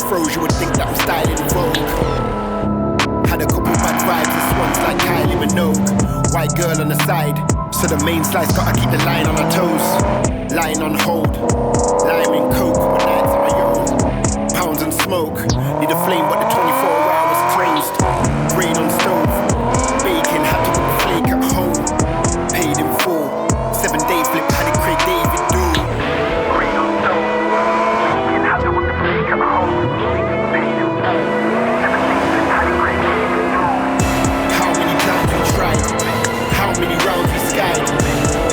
froze, you would think that I'm styling Vogue. Had a couple bad vibes, this one's like Kylie Minogue. White girl on the side, so the main slice gotta keep the line on her toes. Lying on hold, lime in coke, with nights on my own. Pounds and smoke, need a flame but the 24 hours closed. Brain on stove, bacon, had to put the flake at home. Paid in full, 7-day flip, had it Craig David do. Brain on stove, bacon, had to put the flake at home. Paid in full, 7-day flip, had it Craig David do. How many times we tried, how many rounds we skied,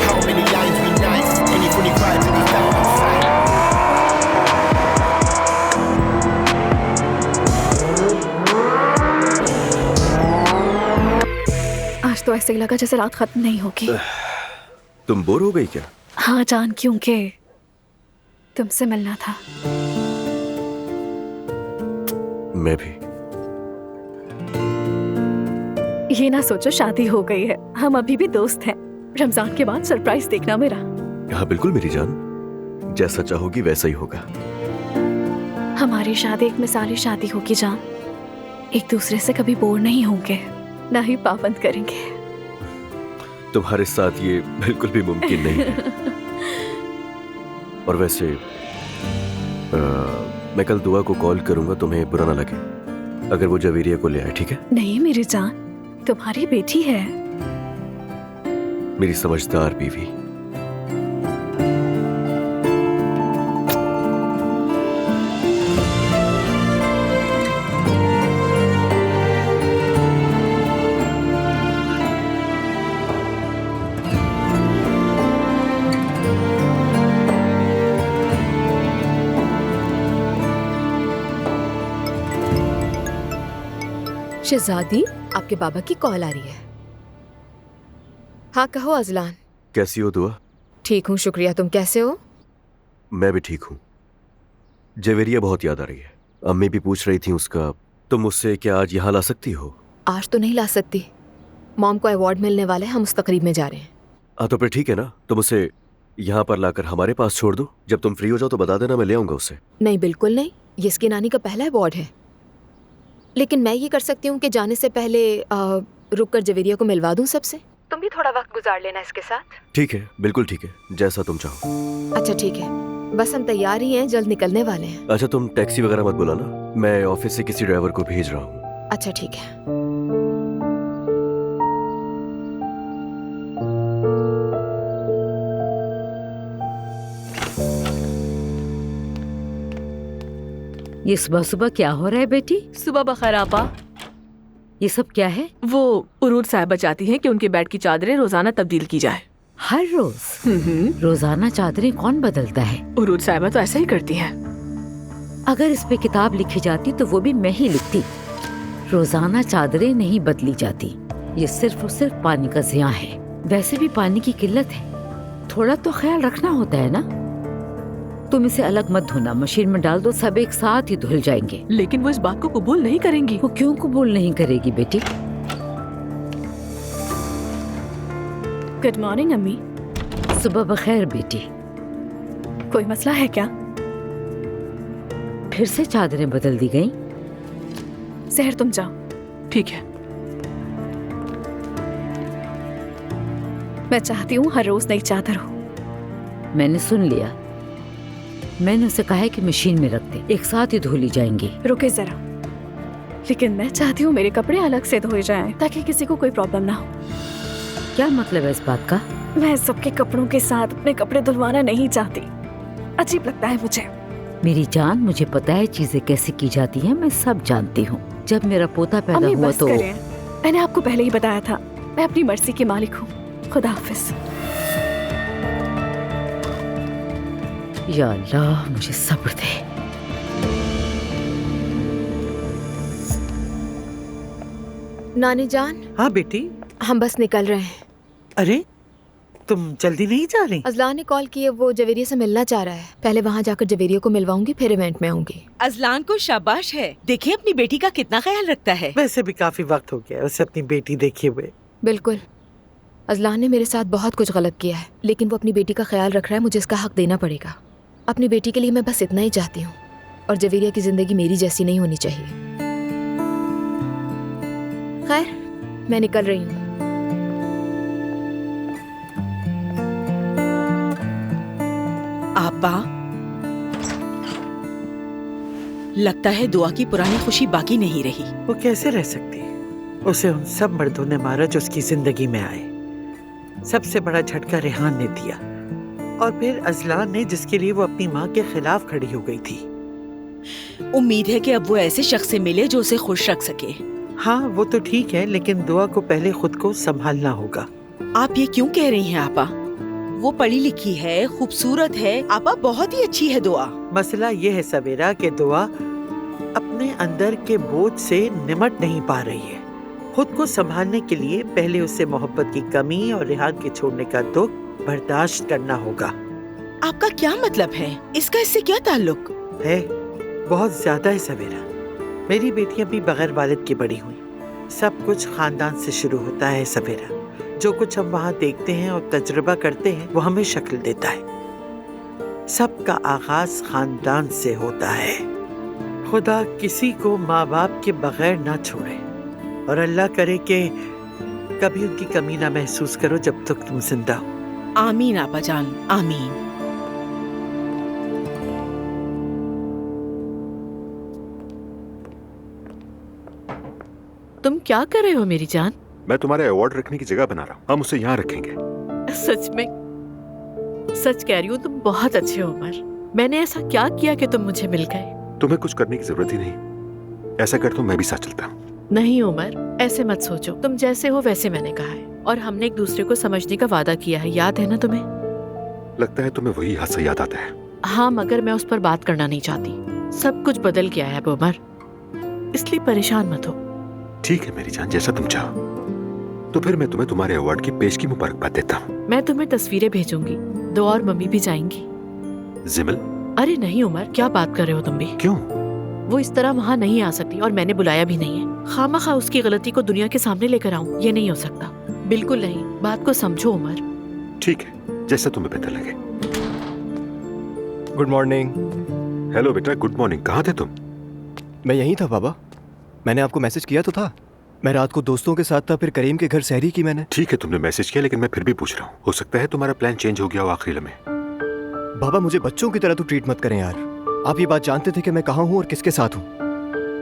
how many lines we nice, any funny vibes and we down outside. आज तो ऐसे ही लगा जैसे रात खत्म नहीं होगी। तुम बोर हो गई क्या? हाँ जान, क्योंकि तुमसे मिलना था। मैं भी। ये ना सोचो शादी हो गई है, हम अभी भी दोस्त हैं। रमजान के बाद सरप्राइज देखना मेरा। हाँ बिल्कुल मेरी जान, जैसा चाहोगी वैसा ही होगा। हमारी शादी एक मिसाली शादी होगी जान। एक दूसरे से कभी बोर नहीं होंगे, ना ही पाबंद करेंगे। तुम्हारे साथ ये बिल्कुल भी मुमकिन नहीं है। और वैसे मैं कल दुआ को कॉल करूंगा, तुम्हें बुरा ना लगे अगर वो जवेरिया को ले आए, ठीक है? नहीं मेरी जान, तुम्हारी बेटी है। मेरी समझदार बीवी। शहजादी, आपके बाबा की कॉल आ रही है। हाँ कहो अजलान। कैसी हो दुआ? ठीक हूँ शुक्रिया, तुम कैसे हो? मैं भी ठीक हूँ। जवेरिया बहुत याद आ रही है, अम्मी भी पूछ रही थी उसका। तुम मुझसे क्या आज यहाँ ला सकती हो? आज तो नहीं ला सकती, मॉम को अवार्ड मिलने वाला है, हम उस तकरीब में जा रहे हैं। हाँ तो फिर ठीक है ना, तुम उसे यहाँ पर लाकर हमारे पास छोड़ दो। जब तुम फ्री हो जाओ तो बता देना, मैं ले आऊंगा उसे। नहीं बिल्कुल नहीं, ये इसकी नानी का पहला अवार्ड है। लेकिन मैं ये कर सकती हूँ कि जाने से पहले रुक कर जवेरिया को मिलवा दूँ सबसे। तुम भी थोड़ा वक्त गुजार लेना इसके साथ। ठीक है, बिल्कुल ठीक है, जैसा तुम चाहो। अच्छा ठीक है, बस हम तैयार ही हैं, जल्द निकलने वाले हैं। अच्छा तुम टैक्सी वगैरह मत बुलाना, मैं ऑफिस से किसी ड्राइवर को भेज रहा हूँ। अच्छा ठीक है। ये सुबह सुबह क्या हो रहा है बेटी? सुबह बखैर आपा। ये सब क्या है? वो उरूज साहिबा चाहती हैं कि उनके बेड की चादरें रोजाना तब्दील की जाए। हर रोज? रोजाना चादरें कौन बदलता है? उरूज साहिबा तो ऐसा ही करती हैं। अगर इस पे किताब लिखी जाती तो वो भी मैं ही लिखती। रोजाना चादरें नहीं बदली जाती, ये सिर्फ और सिर्फ पानी का ज़िया है। वैसे भी पानी की किल्लत है, थोड़ा तो ख्याल रखना होता है ना। तुम इसे अलग मत धोना, मशीन में डाल दो, सब एक साथ ही धुल जाएंगे। लेकिन वो इस बात को कबूल नहीं करेंगी। वो क्यों कबूल नहीं करेगी बेटी? गुड मॉर्निंग अम्मी। सुबह बखैर बेटी। कोई मसला है क्या? फिर से चादरें बदल दी गईं? सहर तुम जाओ। ठीक है। मैं चाहती हूँ हर रोज नई चादर हो। मैंने सुन लिया, मैंने उसे कहा है कि मशीन में रख दे, एक साथ ही धो ली जाएंगी। रुके जरा, लेकिन मैं चाहती हूँ मेरे कपड़े अलग से धोए जाएं ताकि किसी को कोई प्रॉब्लम ना हो। क्या मतलब है इस बात का? मैं सबके कपड़ों के साथ अपने कपड़े धुलवाना नहीं चाहती, अजीब लगता है मुझे। मेरी जान, मुझे पता है चीजें कैसे की जाती हैं, मैं सब जानती हूँ। जब मेरा पोता पैदा हुआ बस तो करें। मैंने आपको पहले ही बताया था, मैं अपनी मर्जी की मालिक हूँ। खुदा हाफिज। या अल्लाह, मुझे सब्र दे। नानी जान। हाँ बेटी। हम बस निकल रहे हैं। अरे तुम जल्दी नहीं जा रही? अजलान ने कॉल की है, वो जवेरिया से मिलना चाह रहा है। पहले वहाँ जाकर जवेरिया को मिलवाऊंगी, फिर इवेंट में आऊंगी। अजलान को शाबाश है, देखिए अपनी बेटी का कितना ख्याल रखता है। वैसे भी काफी वक्त हो गया उसे अपनी बेटी देखे हुए। बिल्कुल, अजलान ने मेरे साथ बहुत कुछ गलत किया है, लेकिन वो अपनी बेटी का ख्याल रख रहा है, मुझे इसका हक देना पड़ेगा। अपनी बेटी के लिए मैं बस इतना ही चाहती हूँ। और जवेरिया की जिंदगी मेरी जैसी नहीं होनी चाहिए। खैर, मैं निकल रही हूँ। आपा, लगता है दुआ की पुरानी खुशी बाकी नहीं रही। वो कैसे रह सकती? उसे उन सब मर्दों ने मारा जो उसकी जिंदगी में आए। सबसे बड़ा झटका रेहान ने दिया, और फिर अजलान ने, जिसके लिए वो अपनी माँ के खिलाफ खड़ी हो गई थी। उम्मीद है कि अब वो ऐसे शख्स से मिले जो उसे खुश रख सके। हाँ, वो तो ठीक है, लेकिन दुआ को पहले खुद को संभालना होगा। आप ये क्यों कह रही हैं आपा? वो पढ़ी लिखी है, खूबसूरत है, आपा बहुत ही अच्छी है दुआ। मसला ये है सवेरा कि दुआ अपने अंदर के बोझ से निमट नहीं पा रही है। खुद को संभालने के लिए पहले उसे मोहब्बत की कमी और रेहान के छोड़ने का दुख बर्दाश्त करना होगा। आपका क्या मतलब है? इसका इससे क्या ताल्लुक है? बहुत ज्यादा है सवेरा। मेरी बेटियां भी बगैर वालिद की बड़ी हुई। सब कुछ खानदान से शुरू होता है सवेरा। जो कुछ हम वहाँ देखते हैं और तजुर्बा करते हैं वो हमें शक्ल देता है। सबका आगाज खानदान से होता है। खुदा किसी को माँ बाप के बगैर ना छोड़े, और अल्लाह करे कि कभी उनकी कमी ना महसूस करो जब तक तुम जिंदा हो। आमीन आपा जान, आमीन। तुम क्या कर रहे हो मेरी जान? मैं तुम्हारे अवार्ड रखने की जगह बना रहा हूँ। हम उसे यहाँ रखेंगे। सच में? सच कह रही हूँ, तुम बहुत अच्छे हो उमर। मैंने ऐसा क्या किया कि तुम मुझे मिल गए? तुम्हें कुछ करने की जरूरत ही नहीं। ऐसा कर तो मैं भी साथ चलता हूँ। नहीं उमर, ऐसे मत सोचो। तुम जैसे हो वैसे मैंने कहा है, और हमने एक दूसरे को समझने का वादा किया है, याद है ना तुम्हें? लगता है तुम्हें वही हादसा याद आता है। हाँ, मगर मैं उस पर बात करना नहीं चाहती। सब कुछ बदल गया है अब उमर, इसलिए परेशान मत हो। ठीक है मेरी जान, जैसा तुम चाहो। तो फिर मैं तुम्हें तुम्हारे अवार्ड की पेश की मुबारकबाद देता हूँ। मैं तुम्हें तस्वीरें भेजूंगी। दो और मम्मी भी जाएंगी। जिमल? अरे नहीं उमर, क्या बात कर रहे हो तुम भी? क्यों? वो इस तरह वहाँ नहीं आ सकती, और मैंने बुलाया भी नहीं है। खामखा उसकी गलती को दुनिया के सामने लेकर आऊं, ये नहीं हो सकता। बिल्कुल नहीं। बात को समझो उमर। ठीक है, जैसा तुम्हें बेहतर लगे। Good morning. हेलो बेटा, गुड मॉर्निंग। कहाँ थे तुम? मैं यहीं था बाबा। मैंने आपको मैसेज किया तो था। मैं रात को दोस्तों के साथ था, फिर करीम के घर सहरी की मैंने। ठीक है, तुमने मैसेज किया, लेकिन मैं फिर भी पूछ रहा हूँ। हो सकता है तुम्हारा प्लान चेंज हो गया हो आखिरी लम्हे। बाबा, मुझे बच्चों की तरह तो ट्रीट मत करें यार। आप ये बात जानते थे कि मैं कहाँ हूँ और किसके साथ हूँ।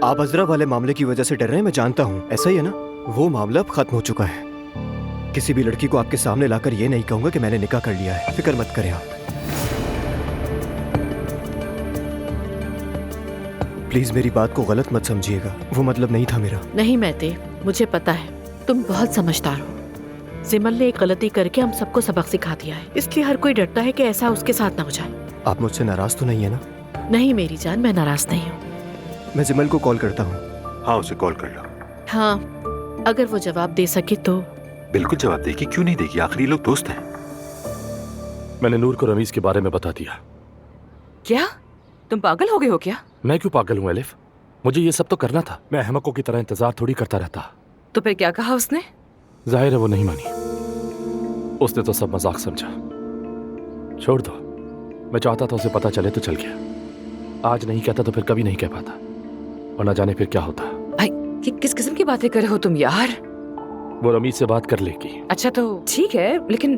आप अजरा वाले मामले की वजह से डर रहे हैं, मैं जानता हूँ। ऐसा ही है ना? वो मामला अब खत्म हो चुका है। किसी भी लड़की को आपके सामने लाकर ये नहीं कहूंगा कि मैंने निकाह कर लिया है। फिक्र मत करें आप। प्लीज मेरी बात को गलत मत समझिएगा, वो मतलब नहीं था मेरा। नहीं महते, मुझे पता है तुम बहुत समझदार हो। जिमल ने एक गलती करके हम सबको सबक सिखा दिया है, इसलिए हर कोई डरता है कि ऐसा उसके साथ ना हो जाए। आप मुझसे नाराज तो नहीं है ना? नहीं मेरी जान, मैं नाराज नहीं हूँ। मैं जिमल को कॉल करता हूँ। हाँ, उसे कॉल कर लो। हाँ, अगर वो जवाब दे सके तो। बिल्कुल जवाब देगी, क्यों नहीं देगी? आखिरी लोग दोस्त हैं। मैंने नूर को रमीज के बारे में बता दिया। क्या तुम पागल हो गए हो क्या? मैं क्यों पागल हूँ एलिफ? मुझे ये सब तो करना था। मैं अहमकों की तरह इंतजार थोड़ी करता रहता। तो फिर क्या कहा उसने? जाहिर है वो नहीं मानी। उसने तो सब मजाक समझा। छोड़ दो। मैं चाहता था उसे पता चले तो चल गया। आज नहीं कहता तो फिर कभी नहीं कह पाता, और न जाने फिर क्या होता। भाई, ये किस किस्म की बातें कर रहे हो तुम यार? वो रमीज से बात कर लेगी। अच्छा तो ठीक है, लेकिन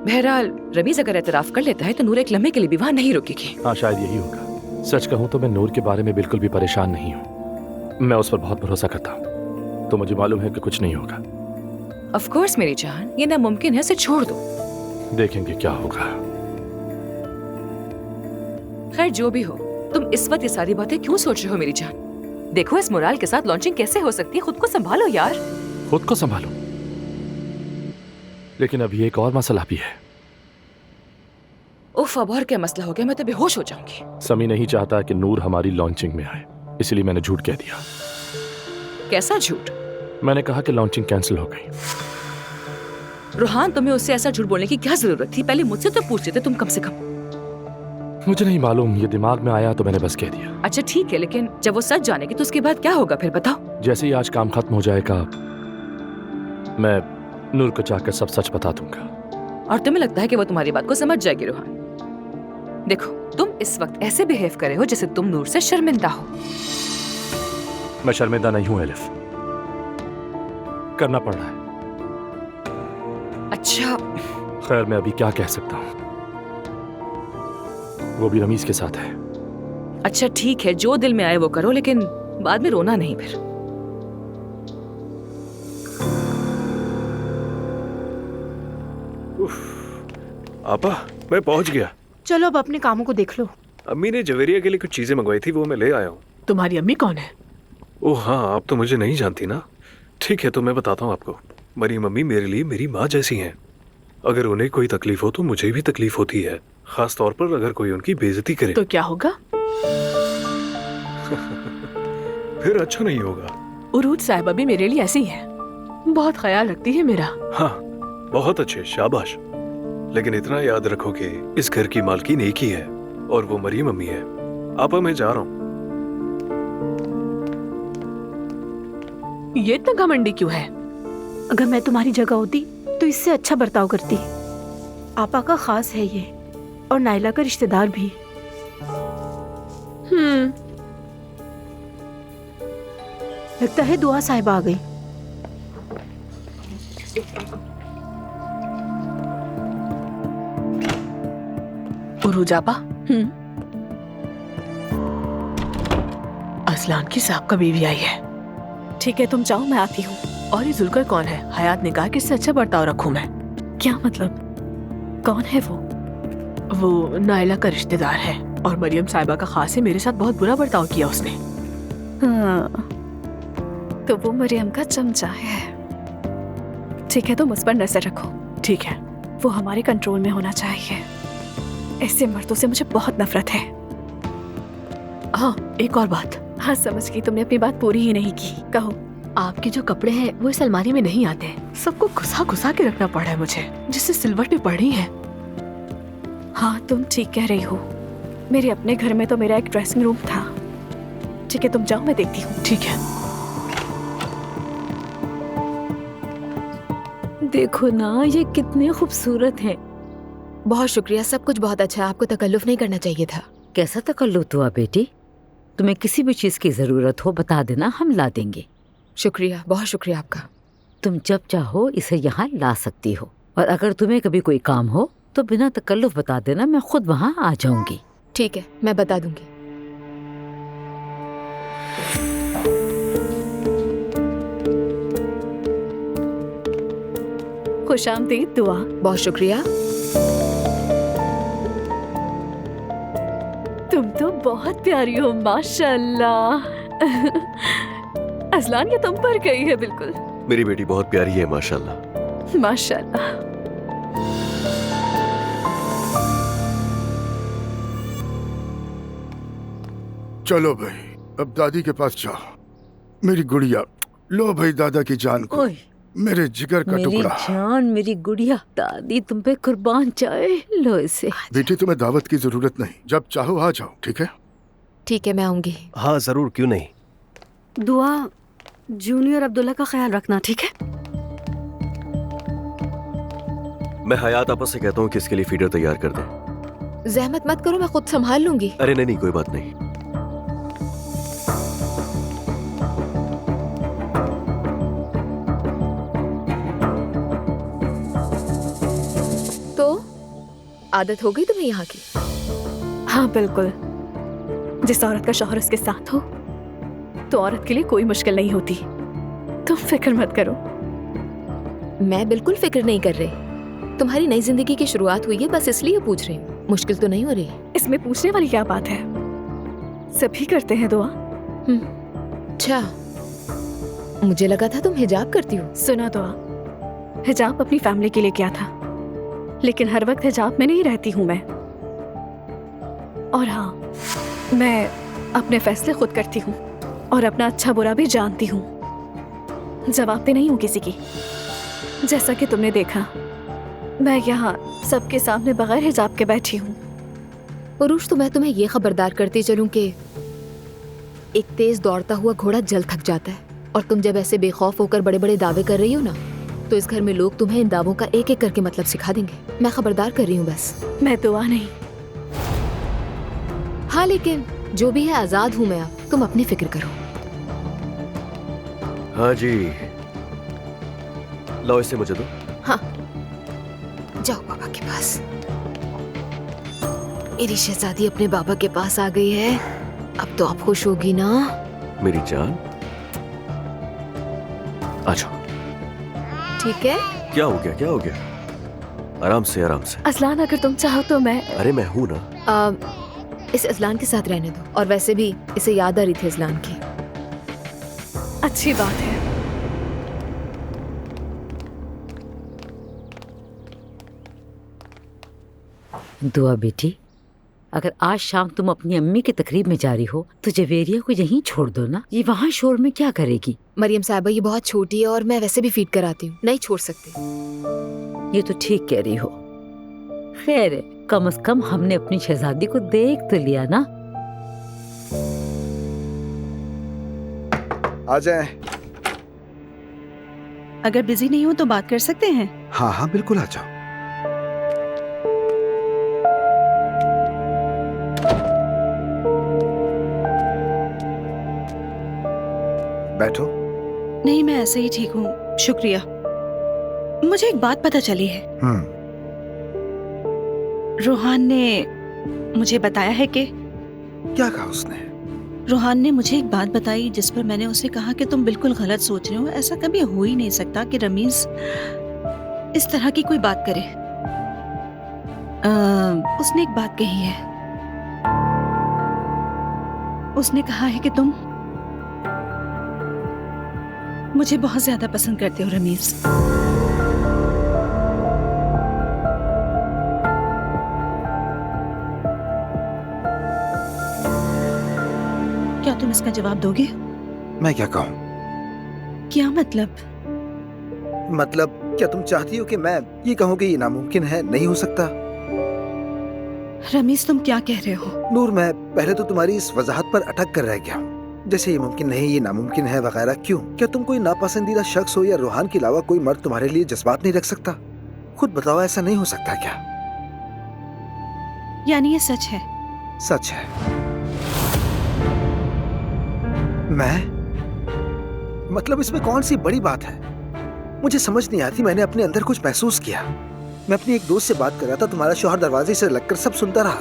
बहरहाल रमीज अगर एतराफ कर लेता है तो नूर एक लम्हे के लिए भी वहाँ नहीं रुकेगी। हाँ, शायद यही होगा। सच कहूँ तो मैं नूर के बारे में बिल्कुल भी परेशान नहीं हूँ। मैं उस पर बहुत भरोसा करता हूँ, तो मुझे मालूम है कि कुछ नहीं होगा। ऑफ कोर्स मेरी जान, ये नामुमकिन है, इसे छोड़ दो। देखेंगे क्या होगा। खैर जो भी हो, तुम इस वक्त ये सारी बातें क्यों सोच रहे हो मेरी जान? देखो इस मोराल के साथ लॉन्चिंग कैसे हो सकती है। खुद को संभालो यार। खुद को संभालो, लेकिन अभी एक और मसला भी है। उफ, अब और क्या मसला हो गया? मैं तो बेहोश हो जाऊंगी। समी नहीं चाहता कि नूर हमारी लॉन्चिंग में आए, इसलिए मैंने झूठ कह दिया। कैसा झूठ? मैंने कहा कि लॉन्चिंग कैंसिल हो गई। रुहान, तुम्हें उससे ऐसा झूठ बोलने की क्या जरूरत थी? पहले मुझसे तो पूछ लेते तुम कम से कम। मुझे नहीं मालूम, ये दिमाग में आया तो मैंने बस कह दिया। अच्छा ठीक है, लेकिन जब वो सच जानेगी तो उसके बाद क्या होगा फिर बताओ? जैसे ही आज काम खत्म हो जाएगा, मैं नूर को जाकर सब सच बता दूंगा। और तुम्हें लगता है कि वो तुम्हारी बात को समझ जाएगी? रुहान देखो, तुम इस वक्त ऐसे बिहेव करे हो जैसे तुम नूर से शर्मिंदा हो। मैं शर्मिंदा नहीं हूं एलिफ, करना पड़ रहा है। अच्छा खैर मैं अभी क्या कह सकता हूं, वो भी रमीज के साथ है। अच्छा ठीक है, जो दिल में आए वो करो, लेकिन बाद में रोना नहीं फिर। आपा मैं पहुंच गया। चलो अब अपने कामों को देख लो। अम्मी ने जवेरिया के लिए कुछ चीजें मंगवाई थी, वो मैं ले आया हूँ। तुम्हारी अम्मी कौन है? ओह हाँ, आप तो मुझे नहीं जानती ना। ठीक है तो मैं बताता हूँ आपको। मरीम अम्मी मेरे लिए मेरी माँ जैसी हैं। अगर उन्हें कोई तकलीफ हो तो मुझे भी तकलीफ होती है, खास तौर पर अगर कोई उनकी बेइज्जती करे। तो क्या होगा? फिर अच्छा नहीं होगा। उरूज साहिबा भी मेरे लिए ऐसी है, बहुत ख्याल रखती है मेरा। हाँ बहुत अच्छे, शाबाश। लेकिन इतना याद रखो कि इस घर की मालकिन एक ही है और वो मरीम अम्मी है। आपा मैं जा रहा हूँ। ये इतना घमंडी क्यों है? अगर मैं तुम्हारी जगह होती तो इससे अच्छा बर्ताव करती। आपा का खास है ये, और नाइला का रिश्तेदार भी। लगता है दुआ साहिबा आ गई। उरूज आपा, असलान की साहब का बीवी आई है। ठीक है तुम जाओ, मैं आती हूँ। और ये जुल्कर कौन है? हयात ने कहा कि इससे अच्छा बर्ताव रखूं मैं। क्या मतलब? कौन है वो? वो नाइला का रिश्तेदार है और मरियम साहिबा का खास है। मेरे साथ बहुत बुरा बर्ताव किया उसने। हाँ, तो वो मरियम का चमचा है। ठीक है तुम उस पर नजर रखो। ठीक है। वो हमारे कंट्रोल में होना चाहिए। ऐसे मर्दों से मुझे बहुत नफरत है। हाँ एक और बात। हाँ समझ गई, तुमने अपनी बात पूरी ही नहीं की। कहो। आपके जो कपड़े हैं वो इस अलमारी में नहीं आते हैं, सबको घुसा घुसा के रखना पड़ा है मुझे, जिससे सिलवट भी पड़ी है। हाँ तुम ठीक कह रही हो। मेरे अपने घर में तो मेरा एक ड्रेसिंग रूम था। ठीक है तुम जाओ, मैं देखती हूँ। ठीक है। देखो ना ये कितने खूबसूरत हैं। बहुत शुक्रिया, सब कुछ बहुत अच्छा है। आपको तकल्लुफ नहीं करना चाहिए था। कैसा तकल्लुफ हुआ बेटी? तुम्हें किसी भी चीज की जरूरत हो बता देना, हम ला देंगे। शुक्रिया, बहुत शुक्रिया आपका। तुम जब चाहो इसे यहाँ ला सकती हो, और अगर तुम्हें कभी कोई काम हो तो बिना तकल्लुफ बता देना, मैं खुद वहाँ आ जाऊंगी। ठीक है, मैं बता दूंगी। खुशामदीद दुआ। बहुत शुक्रिया। तुम तो बहुत प्यारी हो माशाल्लाह। असलान ये तुम पर गई है बिल्कुल। मेरी बेटी बहुत प्यारी है माशाल्लाह। माशाल्लाह। चलो भाई अब दादी के पास जाओ। मेरी गुड़िया, लो भाई दादा की जान को, मेरे जिगर का मेरी टुकड़ा। जान, मेरी गुड़िया, दादी तुम पे कुर्बान जाए। लो इसे। बेटी तुम्हें दावत की जरूरत नहीं, जब चाहो आ जाओ। ठीक है? ठीक है मैं आऊंगी। हाँ जरूर, क्यों नहीं। दुआ, जूनियर अब्दुल्ला का ख्याल रखना, ठीक है? मैं हयात आपस से कहता हूँ कि इसके लिए फीडर तैयार कर दें। जहमत मत करो, मैं खुद संभाल लूंगी। अरे नहीं नहीं कोई बात नहीं। तो आदत हो गई तुम्हें यहाँ की? हाँ बिल्कुल। जिस औरत का शौहर उसके साथ हो तो औरत के लिए कोई मुश्किल नहीं होती। तुम फिक्र मत करो। मैं बिल्कुल फिक्र नहीं कर रही। तुम्हारी नई जिंदगी की शुरुआत हुई है, बस इसलिए पूछ रही हूँ। मुश्किल तो नहीं हो रही? इसमें पूछने वाली क्या बात है? सभी करते हैं दुआ। अच्छा, मुझे लगा था तुम हिजाब करती हो। सुना दुआ, हिजाब अपनी फैमिली के लिए क्या था, लेकिन हर वक्त हिजाब में नहीं रहती हूँ मैं। और हाँ, मैं अपने फैसले खुद करती हूँ और अपना अच्छा बुरा भी जानती हूँ। जवाब पे नहीं हूँ किसी की। जैसा कि तुमने देखा, मैं यहाँ सबके सामने बगैर हिजाब के बैठी हूँ। पुरुष, तो मैं तुम्हें ये खबरदार करती चलूं कि एक तेज दौड़ता हुआ घोड़ा जल्द थक जाता है, और तुम जब ऐसे बेखौफ होकर बड़े बड़े दावे कर रही हो ना, तो इस घर में लोग तुम्हें इन दावों का एक एक करके मतलब सिखा देंगे। मैं खबरदार कर रही हूँ बस। मैं दुआ नहीं, हाँ लेकिन जो भी है आजाद हूँ मैं अब, तुम अपनी फिक्र करो। हाँ जी, लाओ इसे मुझे दो। हाँ जाओ बाबा के पास। मेरी शहजादी अपने बाबा के पास आ गई है, अब तो आप खुश होगी ना? मेरी जान आ जाओ। ठीक है। क्या हो गया, क्या हो गया? आराम से आराम से। असलान अगर तुम चाहो तो मैं। अरे मैं हूं ना। इसे अजलान के साथ रहने दो, और वैसे भी इसे याद आ रही थी अजलान की। अच्छी बात है। दुआ बेटी, अगर आज शाम तुम अपनी अम्मी की तकरीब में जा रही हो तो जवेरिया को यहीं छोड़ दो ना, ये वहाँ शोर में क्या करेगी? मरियम साहबा ये बहुत छोटी है और मैं वैसे भी फीड कराती हूँ, नहीं छोड़ सकती। ये तो ठीक कह रही हो। खैर कम से कम हमने अपनी शहजादी को देख तो लिया ना। आ जाए। अगर बिजी नहीं हो तो बात कर सकते हैं। हाँ हाँ बिल्कुल आ जाओ। बैठो। नहीं मैं ऐसे ही ठीक हूँ, शुक्रिया। मुझे एक बात पता चली है। रोहान ने मुझे बताया है कि। क्या कहा उसने? रोहान ने मुझे एक बात बताई जिस पर मैंने उसे कहा कि तुम बिल्कुल गलत सोच रहे हो, ऐसा कभी हो ही नहीं सकता कि रमीज इस तरह की कोई बात करे। उसने एक बात कही है, उसने कहा है कि तुम मुझे बहुत ज्यादा पसंद करते हो रमीज। क्या तुम इसका जवाब दोगे? मैं क्या कहूँ? क्या मतलब? मतलब क्या तुम चाहती हो कि मैं ये कहूँ कि ये नामुमकिन है, नहीं हो सकता? रमीज तुम क्या कह रहे हो? नूर मैं पहले तो तुम्हारी इस वजाहत पर अटक कर रह गया हूँ, जैसे ये मुमकिन नहीं, ये नामुमकिन है वगैरह। क्यों? क्या तुम कोई नापसंदीदा शख्स हो या रोहान के अलावा कोई मर्द तुम्हारे लिए जज्बात नहीं रख सकता? खुद बताओ, ऐसा नहीं हो सकता क्या? यानी ये सच है? सच है। मैं मतलब इसमें कौन सी बड़ी बात है? मुझे समझ नहीं आती। मैंने अपने अंदर कुछ महसूस किया। मैं अपनी एक दोस्त से बात कर रहा था, तुम्हारा शौहर दरवाजे से लगकर सब सुनता रहा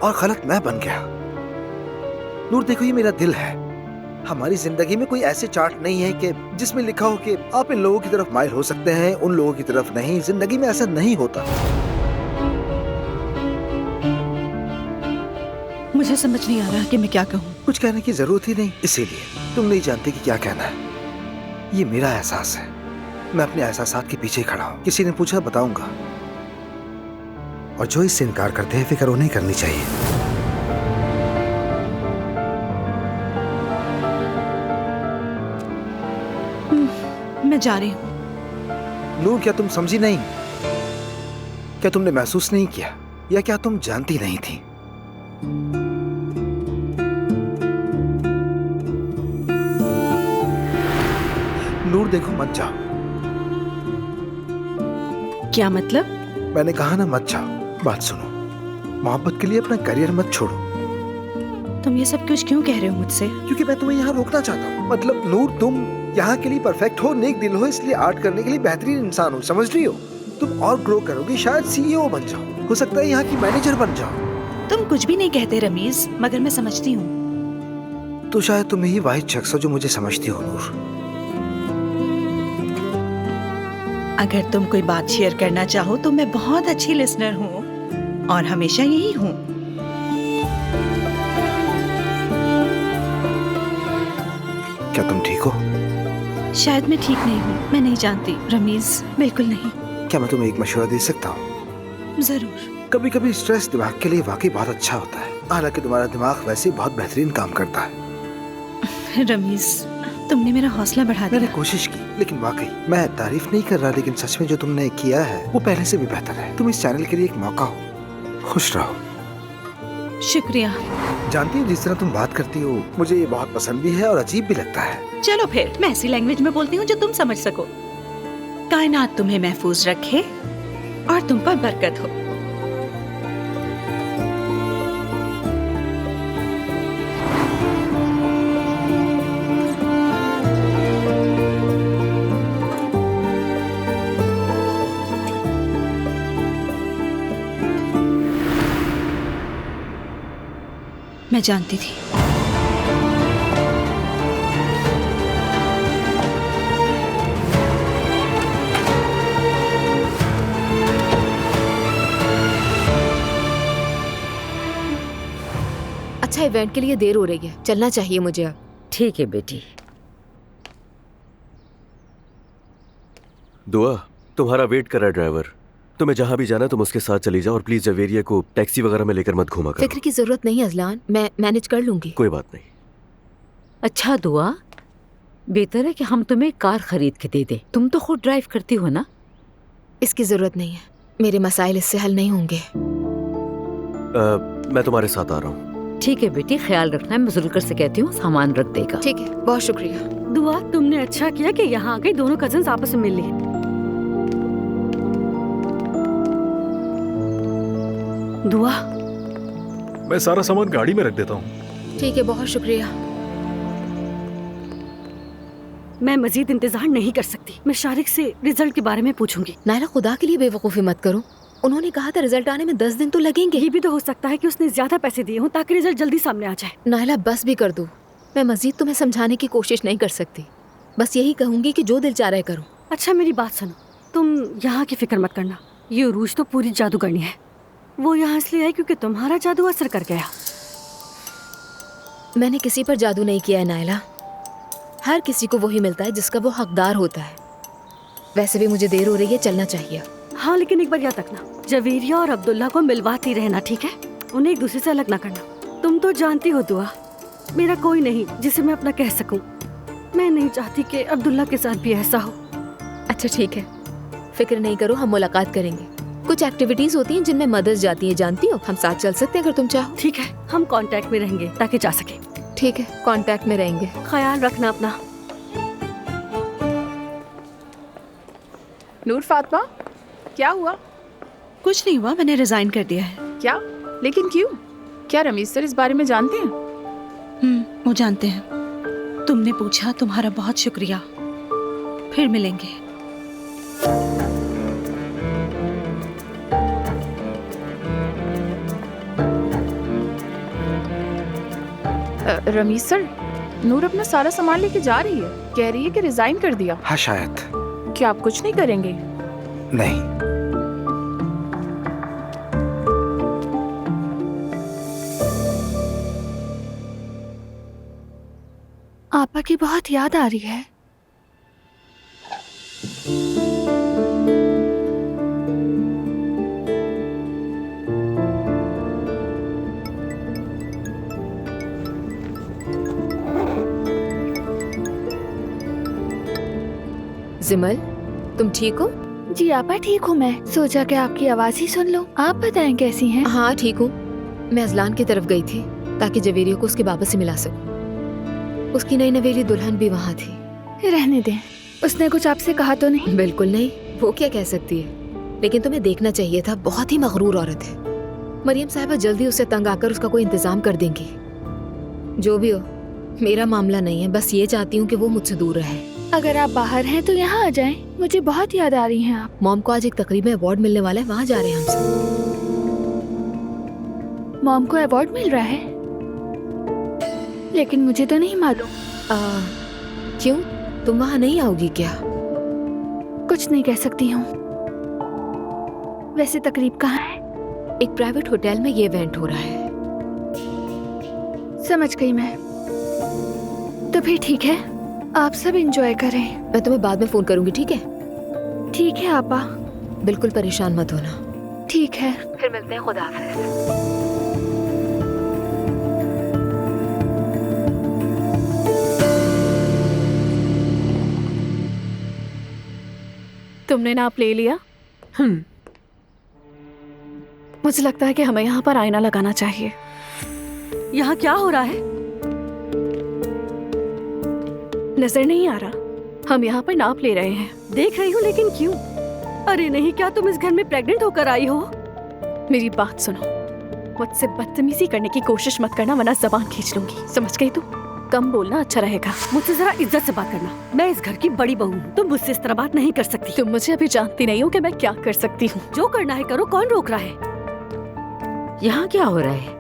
और गलत मैं बन गया। नूर देखो, ये मेरा दिल है। हमारी जिंदगी में कोई ऐसे चार्ट नहीं है कि जिसमें लिखा हो कि आप इन लोगों की तरफ माइल हो सकते हैं, उन लोगों की तरफ नहीं। जिंदगी में ऐसा नहीं होता। मुझे समझ नहीं आ रहा कि मैं क्या कहूँ। कुछ कहने की जरूरत ही नहीं, इसीलिए तुम नहीं जानती कि क्या कहना है। ये मेरा एहसास है, मैं अपने एहसासात के पीछे खड़ा हूँ। किसी ने पूछा, बताऊंगा। और जो इससे इनकार करते हैं, फिक्र उन्हें करनी चाहिए। मैं जा रही हूँ। नूर क्या तुम समझी नहीं? क्या तुमने महसूस नहीं किया, या क्या तुम जानती नहीं थी? नूर देखो, मत जाओ। क्या मतलब? मैंने कहा ना, मत जाओ। बात सुनो, मोहब्बत के लिए अपना करियर मत छोड़ो। तुम ये सब कुछ क्यों कह रहे हो मुझसे? क्योंकि मैं तुम्हें यहाँ रोकना चाहता हूँ। मतलब नूर, तुम यहाँ के लिए परफेक्ट हो, नेक दिल हो, इसलिए आर्ट करने के लिए बेहतरीन इंसान हो, समझ रही हो? तुम और ग्रो करोगी, शायद सीईओ बन जाओ, हो सकता है यहाँ की मैनेजर बन जाओ। तुम कुछ भी नहीं कहते रमीज, मगर मैं समझती हूँ। तो शायद तुम ही वाहिद शख्स हो जो मुझे समझती हो नूर। अगर तुम कोई बात शेयर करना चाहो तो मैं बहुत अच्छी लिसनर हूँ और हमेशा यही हूँ। क्या तुम ठीक हो? शायद मैं ठीक नहीं हूँ, मैं नहीं जानती रमीज, बिल्कुल नहीं। क्या मैं तुम्हें एक मशवरा दे सकता हूँ? जरूर। कभी कभी स्ट्रेस दिमाग के लिए वाकई बहुत अच्छा होता है। हालांकि तुम्हारा दिमाग वैसे बहुत बेहतरीन काम करता है। रमीज, तुमने मेरा हौसला बढ़ा दिया। मैंने कोशिश की, लेकिन वाकई मैं तारीफ नहीं कर रहा, लेकिन सच में जो तुमने किया है वो पहले से भी बेहतर है। तुम इस चैनल के लिए एक मौका हो। खुश रहो। शुक्रिया। जानती हो, जिस तरह तुम बात करती हो मुझे ये बहुत पसंद भी है और अजीब भी लगता है। चलो फिर मैं ऐसी लैंग्वेज में बोलती हूँ जो तुम समझ सको। कायनात तुम्हें महफूज रखे और तुम पर बरकत हो। मैं जानती थी। अच्छा, इवेंट के लिए देर हो रही है, चलना चाहिए मुझे अब। ठीक है बेटी। दुआ, तुम्हारा वेट कर रहा है ड्राइवर। तुम्हें जहां भी जाना तुम उसके साथ चली जाओ और प्लीज जवेरिया को टैक्सी वगैरह में लेकर मत घुमा करो। फिक्र की जरूरत नहीं अजलान, मैं मैनेज कर लूंगी। कोई बात नहीं। अच्छा दुआ, बेहतर है कि हम तुम्हें कार खरीद के दे दें। तुम तो खुद ड्राइव करती हो ना। इसकी जरूरत नहीं है, मेरे मसाइल इससे हल नहीं होंगे। मैं तुम्हारे साथ आ रहा हूँ। ठीक है बेटी, ख्याल रखना। मैं जुल्कर से कहती हूँ सामान रख देगा। ठीक है, बहुत शुक्रिया। दुआ, तुमने अच्छा किया कि यहाँ आ गई, दोनों कजिन्स आपस में मिल लिए। दुआ, मैं सारा सामान गाड़ी में रख देता हूँ। ठीक है, बहुत शुक्रिया। मैं मजीद इंतजार नहीं कर सकती। मैं शारिक से रिजल्ट के बारे में पूछूंगी। नायला, खुदा के लिए बेवकूफ़ी मत करो। उन्होंने कहा था रिजल्ट आने में 10 दिन तो लगेंगे। ये भी तो हो सकता है कि उसने ज्यादा पैसे दिए हों ताकि रिजल्ट जल्दी सामने आ जाए। नायला, बस भी कर दो। मैं मजीद तुम्हें समझाने की कोशिश नहीं कर सकती। बस यही कहूंगी कि जो दिल चाह रहा है करो। अच्छा, मेरी बात सुनो, तुम यहाँ की फिक्र मत करना। ये उरूज तो पूरी जादूगरनी है। वो यहाँ इसलिए आई क्योंकि तुम्हारा जादू असर कर गया। मैंने किसी पर जादू नहीं किया है नायला। हर किसी को वही मिलता है जिसका वो हकदार होता है। वैसे भी मुझे देर हो रही है, चलना चाहिए। हाँ, लेकिन एक बार याद रखना, जवेरिया और अब्दुल्ला को मिलवाती रहना, ठीक है? उन्हें एक दूसरे से अलग ना करना। तुम तो जानती हो दुआ, मेरा कोई नहीं जिसे मैं अपना कह सकूं। मैं नहीं चाहती कि अब्दुल्ला के साथ भी ऐसा हो। अच्छा ठीक है, फिक्र नहीं करो, हम मुलाकात करेंगे। कुछ एक्टिविटीज होती हैं जिनमें मदद जाती है, जानती हो? हम साथ चल सकते हैं अगर तुम चाहो। ठीक है, हम कांटेक्ट में रहेंगे ताकि जा सके। ठीक है, कांटेक्ट में रहेंगे। ख्याल रखना अपना। नूर फातिमा, क्या हुआ? कुछ नहीं हुआ, मैंने रिजाइन कर दिया है। क्या? लेकिन क्यों? क्या रमीज सर इस बारे में जानते हैं? वो जानते हैं। तुमने पूछा, तुम्हारा बहुत शुक्रिया। फिर मिलेंगे। रमीज सर, नूर अपना सारा सामान लेके जा रही है। कह रही है कि रिजाइन कर दिया। हाँ शायद। क्या आप कुछ नहीं करेंगे? नहीं। आपा की बहुत याद आ रही है। जिमल, तुम ठीक हो? जी आपा, ठीक हूँ। मैं सोचा कि आपकी आवाज ही सुन लूं। आप बताएं कैसी हैं? हाँ ठीक हूँ। मैं अजलान की तरफ गई थी ताकि जवेरिया को उसके बाबा से मिला सकूं। उसकी नई नवेली दुल्हन भी वहाँ थी। रहने दें, उसने कुछ आपसे कहा तो नहीं? बिल्कुल नहीं, वो क्या कह सकती है। लेकिन तुम्हें देखना चाहिए था, बहुत ही मगरूर औरत है। मरियम साहिबा जल्दी उससे तंग आकर उसका कोई इंतजाम कर देंगी। जो भी हो, मेरा मामला नहीं है। बस ये चाहती हूँ कि वो मुझसे दूर रहे। अगर आप बाहर हैं तो यहाँ आ जाएं। मुझे बहुत याद आ रही हैं आप। मॉम को आज एक तकरीब में अवार्ड मिलने वाला है, वहाँ जा रहे हैं हम सब। मॉम को अवार्ड मिल रहा है? लेकिन मुझे तो नहीं मालूम। क्यों, तुम वहाँ नहीं आओगी क्या? कुछ नहीं कह सकती हूँ। वैसे तकरीब कहाँ है? एक प्राइवेट होटल में ये इवेंट हो रहा है। समझ गई मैं। तो फिर ठीक है, आप सब एंजॉय करें। मैं तुम्हें बाद में फोन करूंगी, ठीक है? ठीक है आपा। बिल्कुल परेशान मत होना। ठीक है, फिर मिलते हैं। खुदा हाफिज़। तुमने नाप ले लिया? मुझे लगता है कि हमें यहाँ पर आईना लगाना चाहिए। यहाँ क्या हो रहा है? नजर नहीं आ रहा। हम यहाँ पर नाप ले रहे हैं। देख रही हूँ, लेकिन क्यों? अरे नहीं, क्या तुम इस घर में प्रेग्नेंट होकर आई हो? मेरी बात सुनो, मुझसे बदतमीजी करने की कोशिश मत करना, वरना जबान खींच लूंगी। समझ गई तू? कम बोलना अच्छा रहेगा। मुझसे जरा इज्जत से बात करना। मैं इस घर की बड़ी बहू हूँ, तुम मुझसे इस तरह बात नहीं कर सकती। तुम मुझे अभी जानती नहीं हो कि मैं क्या कर सकती हूँ। जो करना है करो, कौन रोक रहा है? यहाँ क्या हो रहा है?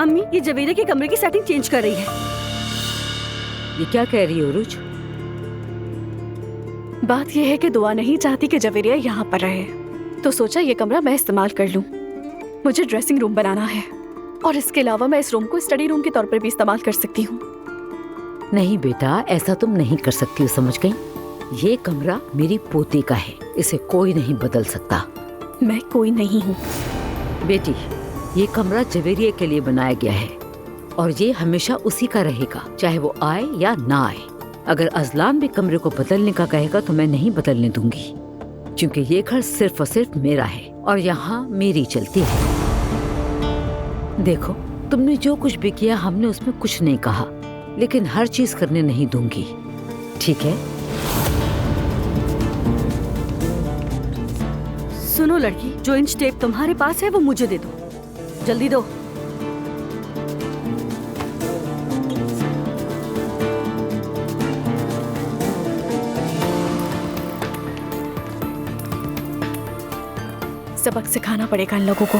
अम्मी, ये जवेरिया के कमरे की सेटिंग चेंज कर रही है। ये क्या कह रही हो रुच? बात यह है कि दुआ नहीं चाहती कि जवेरिया यहाँ पर रहे, तो सोचा ये कमरा मैं इस्तेमाल कर लूँ। मुझे ड्रेसिंग रूम बनाना है और इसके अलावा मैं इस रूम को स्टडी रूम के तौर पर भी इस्तेमाल कर सकती हूँ। नहीं बेटा, ऐसा तुम नहीं कर सकती हो, समझ गई? ये कमरा मेरी पोती का है, इसे कोई नहीं बदल सकता। मैं कोई नहीं हूँ बेटी, ये कमरा जवेरिया के लिए बनाया गया है और ये हमेशा उसी का रहेगा, चाहे वो आए या ना आए। अगर अजलान भी कमरे को बदलने का कहेगा तो मैं नहीं बदलने दूंगी, क्योंकि ये घर सिर्फ और सिर्फ मेरा है और यहाँ मेरी चलती है। देखो, तुमने जो कुछ भी किया हमने उसमें कुछ नहीं कहा, लेकिन हर चीज करने नहीं दूंगी, ठीक है? सुनो लड़की, जो इंच टेप तुम्हारे पास है वो मुझे दे दो, जल्दी दो। सबक सिखाना पड़ेगा इन लोगों को।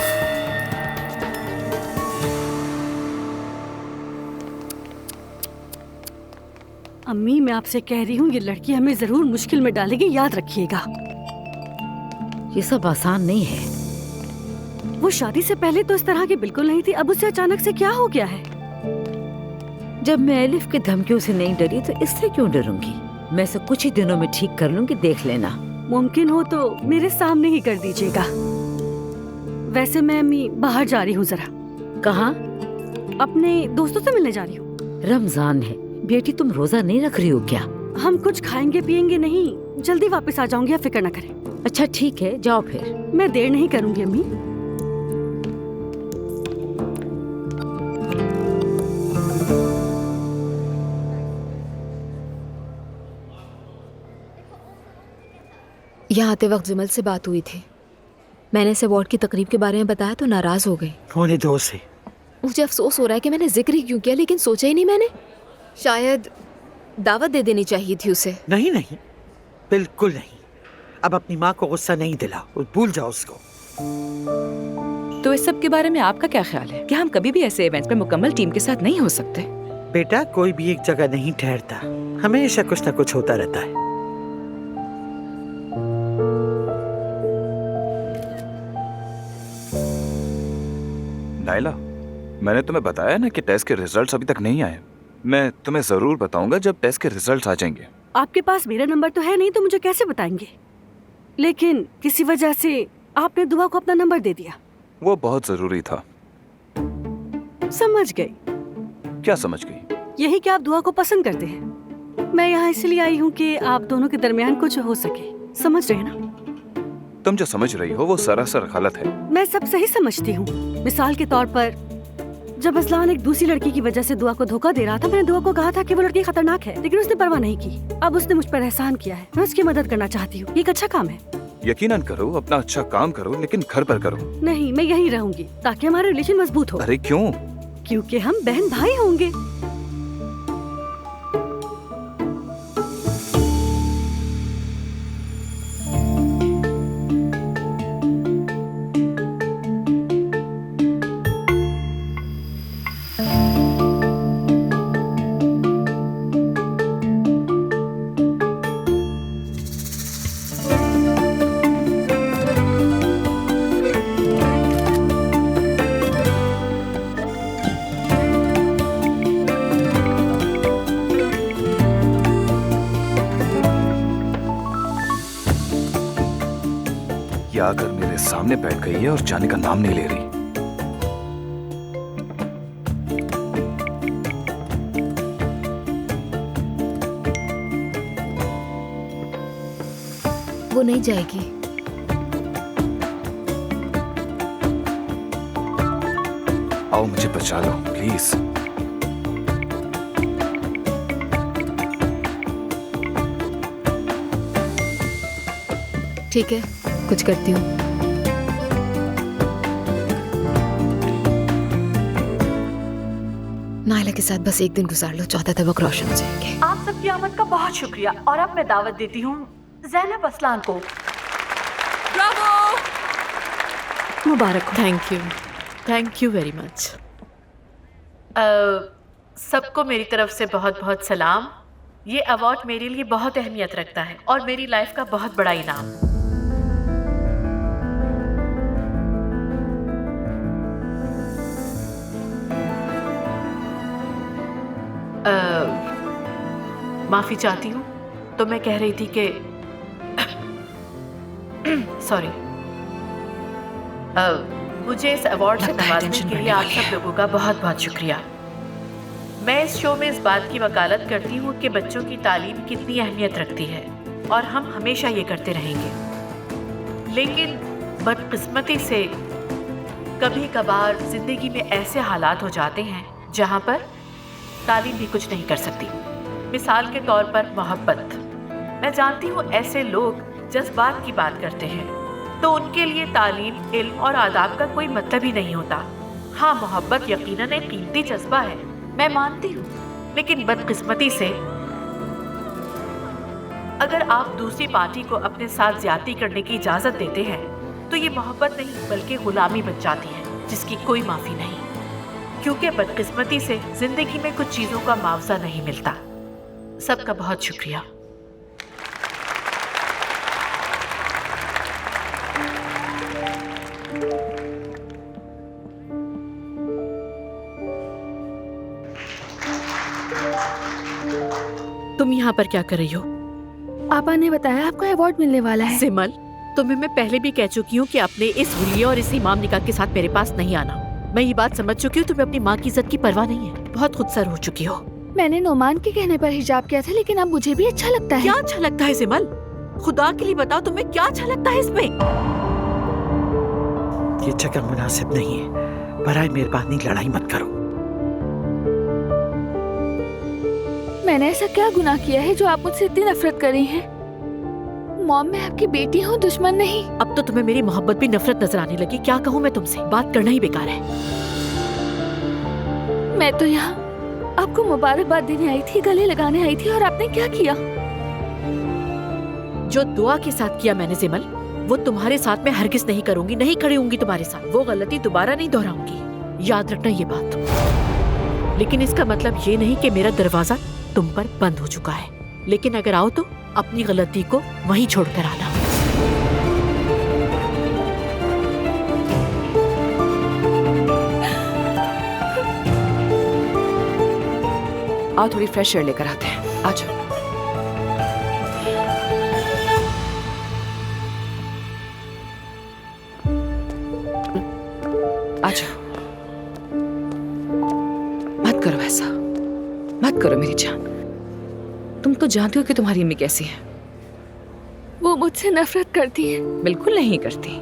अम्मी, मैं आपसे कह रही हूँ ये लड़की हमें जरूर मुश्किल में डालेगी, याद रखिएगा। ये सब आसान नहीं है। वो शादी से पहले तो इस तरह की बिल्कुल नहीं थी, अब उसे अचानक से क्या हो गया है? जब मैं एलिफ की धमकियों से नहीं डरी तो इससे क्यों डरूंगी? मैं इसे कुछ ही दिनों में ठीक कर लूंगी, देख लेना। मुमकिन हो तो मेरे सामने ही कर दीजिएगा। वैसे मैं अम्मी बाहर जा रही हूँ जरा। कहाँ? अपने दोस्तों से मिलने जा रही हूँ। रमजान है बेटी, तुम रोजा नहीं रख रही हो क्या? हम कुछ खाएंगे पिएंगे नहीं, जल्दी वापस आ जाऊंगी, आप फिक्र न करें। अच्छा ठीक है, जाओ फिर। मैं देर नहीं करूंगी अम्मी। यहाँ आते वक्त जमल से बात हुई थी। मैंने इसे अवार्ड की तकरीब के बारे में बताया तो नाराज हो गई। होने दो उसे। मुझे अफसोस हो रहा है कि मैंने जिक्र ही क्यों किया, लेकिन सोचा ही नहीं मैंने। शायद दावत दे देनी चाहिए थी उसे। नहीं नहीं, बिल्कुल नहीं। अब अपनी माँ को गुस्सा नहीं दिलाओ, भूल जाओ उसको। तो इस सब के बारे में आपका क्या ख्याल है? क्या हम कभी भी ऐसे इवेंट्स में मुकम्मल टीम के साथ नहीं हो सकते? बेटा, कोई भी एक जगह नहीं ठहरता, हमेशा कुछ ना कुछ होता रहता है। नाइला, मैंने तुम्हें बताया ना कि टेस्ट के रिजल्ट्स अभी तक नहीं आए। मैं तुम्हें जरूर बताऊंगा जब टेस्ट के रिजल्ट्स आ जाएंगे। आपके पास मेरा नंबर तो है नहीं, तो मुझे कैसे बताएंगे? लेकिन किसी वजह से आपने दुआ को अपना नंबर दे दिया। वो बहुत जरूरी था। समझ गई। क्या समझ गई? यही कि आप दुआ को पसंद करते हैं। मैं यहाँ इसलिए आई हूँ कि आप दोनों के दरमियान कुछ हो सके। समझ रहे हैं ना? तुम जो समझ रही हो वो सरासर गलत है। मैं सब सही समझती हूँ। मिसाल के तौर पर जब असलान एक दूसरी लड़की की वजह से दुआ को धोखा दे रहा था, मैंने दुआ को कहा था कि वो लड़की खतरनाक है, लेकिन उसने परवाह नहीं की। अब उसने मुझ पर एहसान किया है, मैं उसकी मदद करना चाहती हूँ। ये एक अच्छा काम है। यकीनन करो, अपना अच्छा काम करो, लेकिन घर पर करो। नहीं, मैं यहीं रहूंगी ताकि हमारे रिलेशन मजबूत हो। अरे क्यों? क्योंकि हम बहन भाई होंगे। आकर मेरे सामने बैठ गई है और जाने का नाम नहीं ले रही। वो नहीं जाएगी। आओ मुझे बचा लो प्लीज। ठीक है, कुछ करती हूँ। नायला के साथ बस एक दिन गुजार लो, चौथा तबक रोशन हो जाएंगे। आप सबकी आमद का बहुत शुक्रिया। और अब मैं दावत देती हूँ ज़ैनब असलान को। ब्रावो! मुबारक हो। Thank you very much. सबको मेरी तरफ से बहुत बहुत सलाम। ये अवार्ड मेरे लिए बहुत अहमियत रखता है और मेरी लाइफ का बहुत बड़ा इनाम। माफी चाहती हूँ। तो मैं कह रही थी कि सॉरी, मुझे इस अवार्ड से नवाजने के लिए आप सब लोगों का बहुत बहुत शुक्रिया। मैं इस शो में इस बात की वकालत करती हूँ कि बच्चों की तालीम कितनी अहमियत रखती है और हम हमेशा ये करते रहेंगे। लेकिन बदकिस्मती से कभी कभार जिंदगी में ऐसे हालात हो जाते हैं जहाँ पर तालीम भी कुछ नहीं कर सकती। मिसाल के तौर पर मोहब्बत। मैं जानती हूँ ऐसे लोग जज्बात की बात करते हैं, तो उनके लिए तालीम, इल्म और आदाब का कोई मतलब ही नहीं होता। हाँ, मोहब्बत यकीनन एक कीमती जज्बा है, मैं मानती हूँ, लेकिन बदकिस्मती से अगर आप दूसरी पार्टी को अपने साथ ज्यादती करने की इजाजत देते हैं तो ये मोहब्बत नहीं बल्कि गुलामी बन जाती है, जिसकी कोई माफी नहीं। क्योंकि बदकिस्मती से जिंदगी में कुछ चीजों का मुआवजा नहीं मिलता। सबका बहुत शुक्रिया। तुम यहाँ पर क्या कर रही हो? आपा ने बताया आपको अवार्ड मिलने वाला है। सिमल, तुम्हें मैं पहले भी कह चुकी हूँ कि अपने इस हुलिया और इस इमाम निकाह के साथ मेरे पास नहीं आना। मैं ये बात समझ चुकी हूँ तुम्हें अपनी माँ की इज्जत की परवाह नहीं है। बहुत खुदसर हो चुकी हो। मैंने नोमान के कहने पर हिजाब किया था, लेकिन अब मुझे भी अच्छा लगता है। क्या अच्छा लगता है सिमल? खुदा के लिए बताओ, तुम्हें क्या अच्छा लगता है इसमें? ये जगह मुनासिब नहीं है। बराए मेहरबानी लड़ाई मत करो। मैंने ऐसा क्या गुनाह किया है जो आप मुझसे इतनी नफरत कर रही हैं? मॉम, मैं आपकी बेटी हूँ, दुश्मन नहीं। अब तो तुम्हें मेरी मोहब्बत भी नफरत नजर आने लगी। क्या कहूँ मैं तुमसे? बात करना ही बेकार है। मैं तो यहाँ आपको मुबारकबाद देने आई थी, गले लगाने आई थी, और आपने क्या किया? जो दुआ के साथ किया मैंने सिमल, वो तुम्हारे साथ मैं हरगिज नहीं करूंगी, नहीं खड़ी होंगी तुम्हारे साथ। वो गलती दोबारा नहीं दोहराऊंगी, याद रखना ये बात। लेकिन इसका मतलब ये नहीं कि मेरा दरवाजा तुम पर बंद हो चुका है। लेकिन अगर आओ तो अपनी गलती को वहीं छोड़कर आना। आओ थोड़ी फ्रेश एयर लेकर आते हैं। आ जाओ। आ जाओ। मत करो ऐसा, मत करो मेरी जान। तुम तो जानती हो कि तुम्हारी अम्मी कैसी है। वो मुझसे नफरत करती है। बिल्कुल नहीं करती।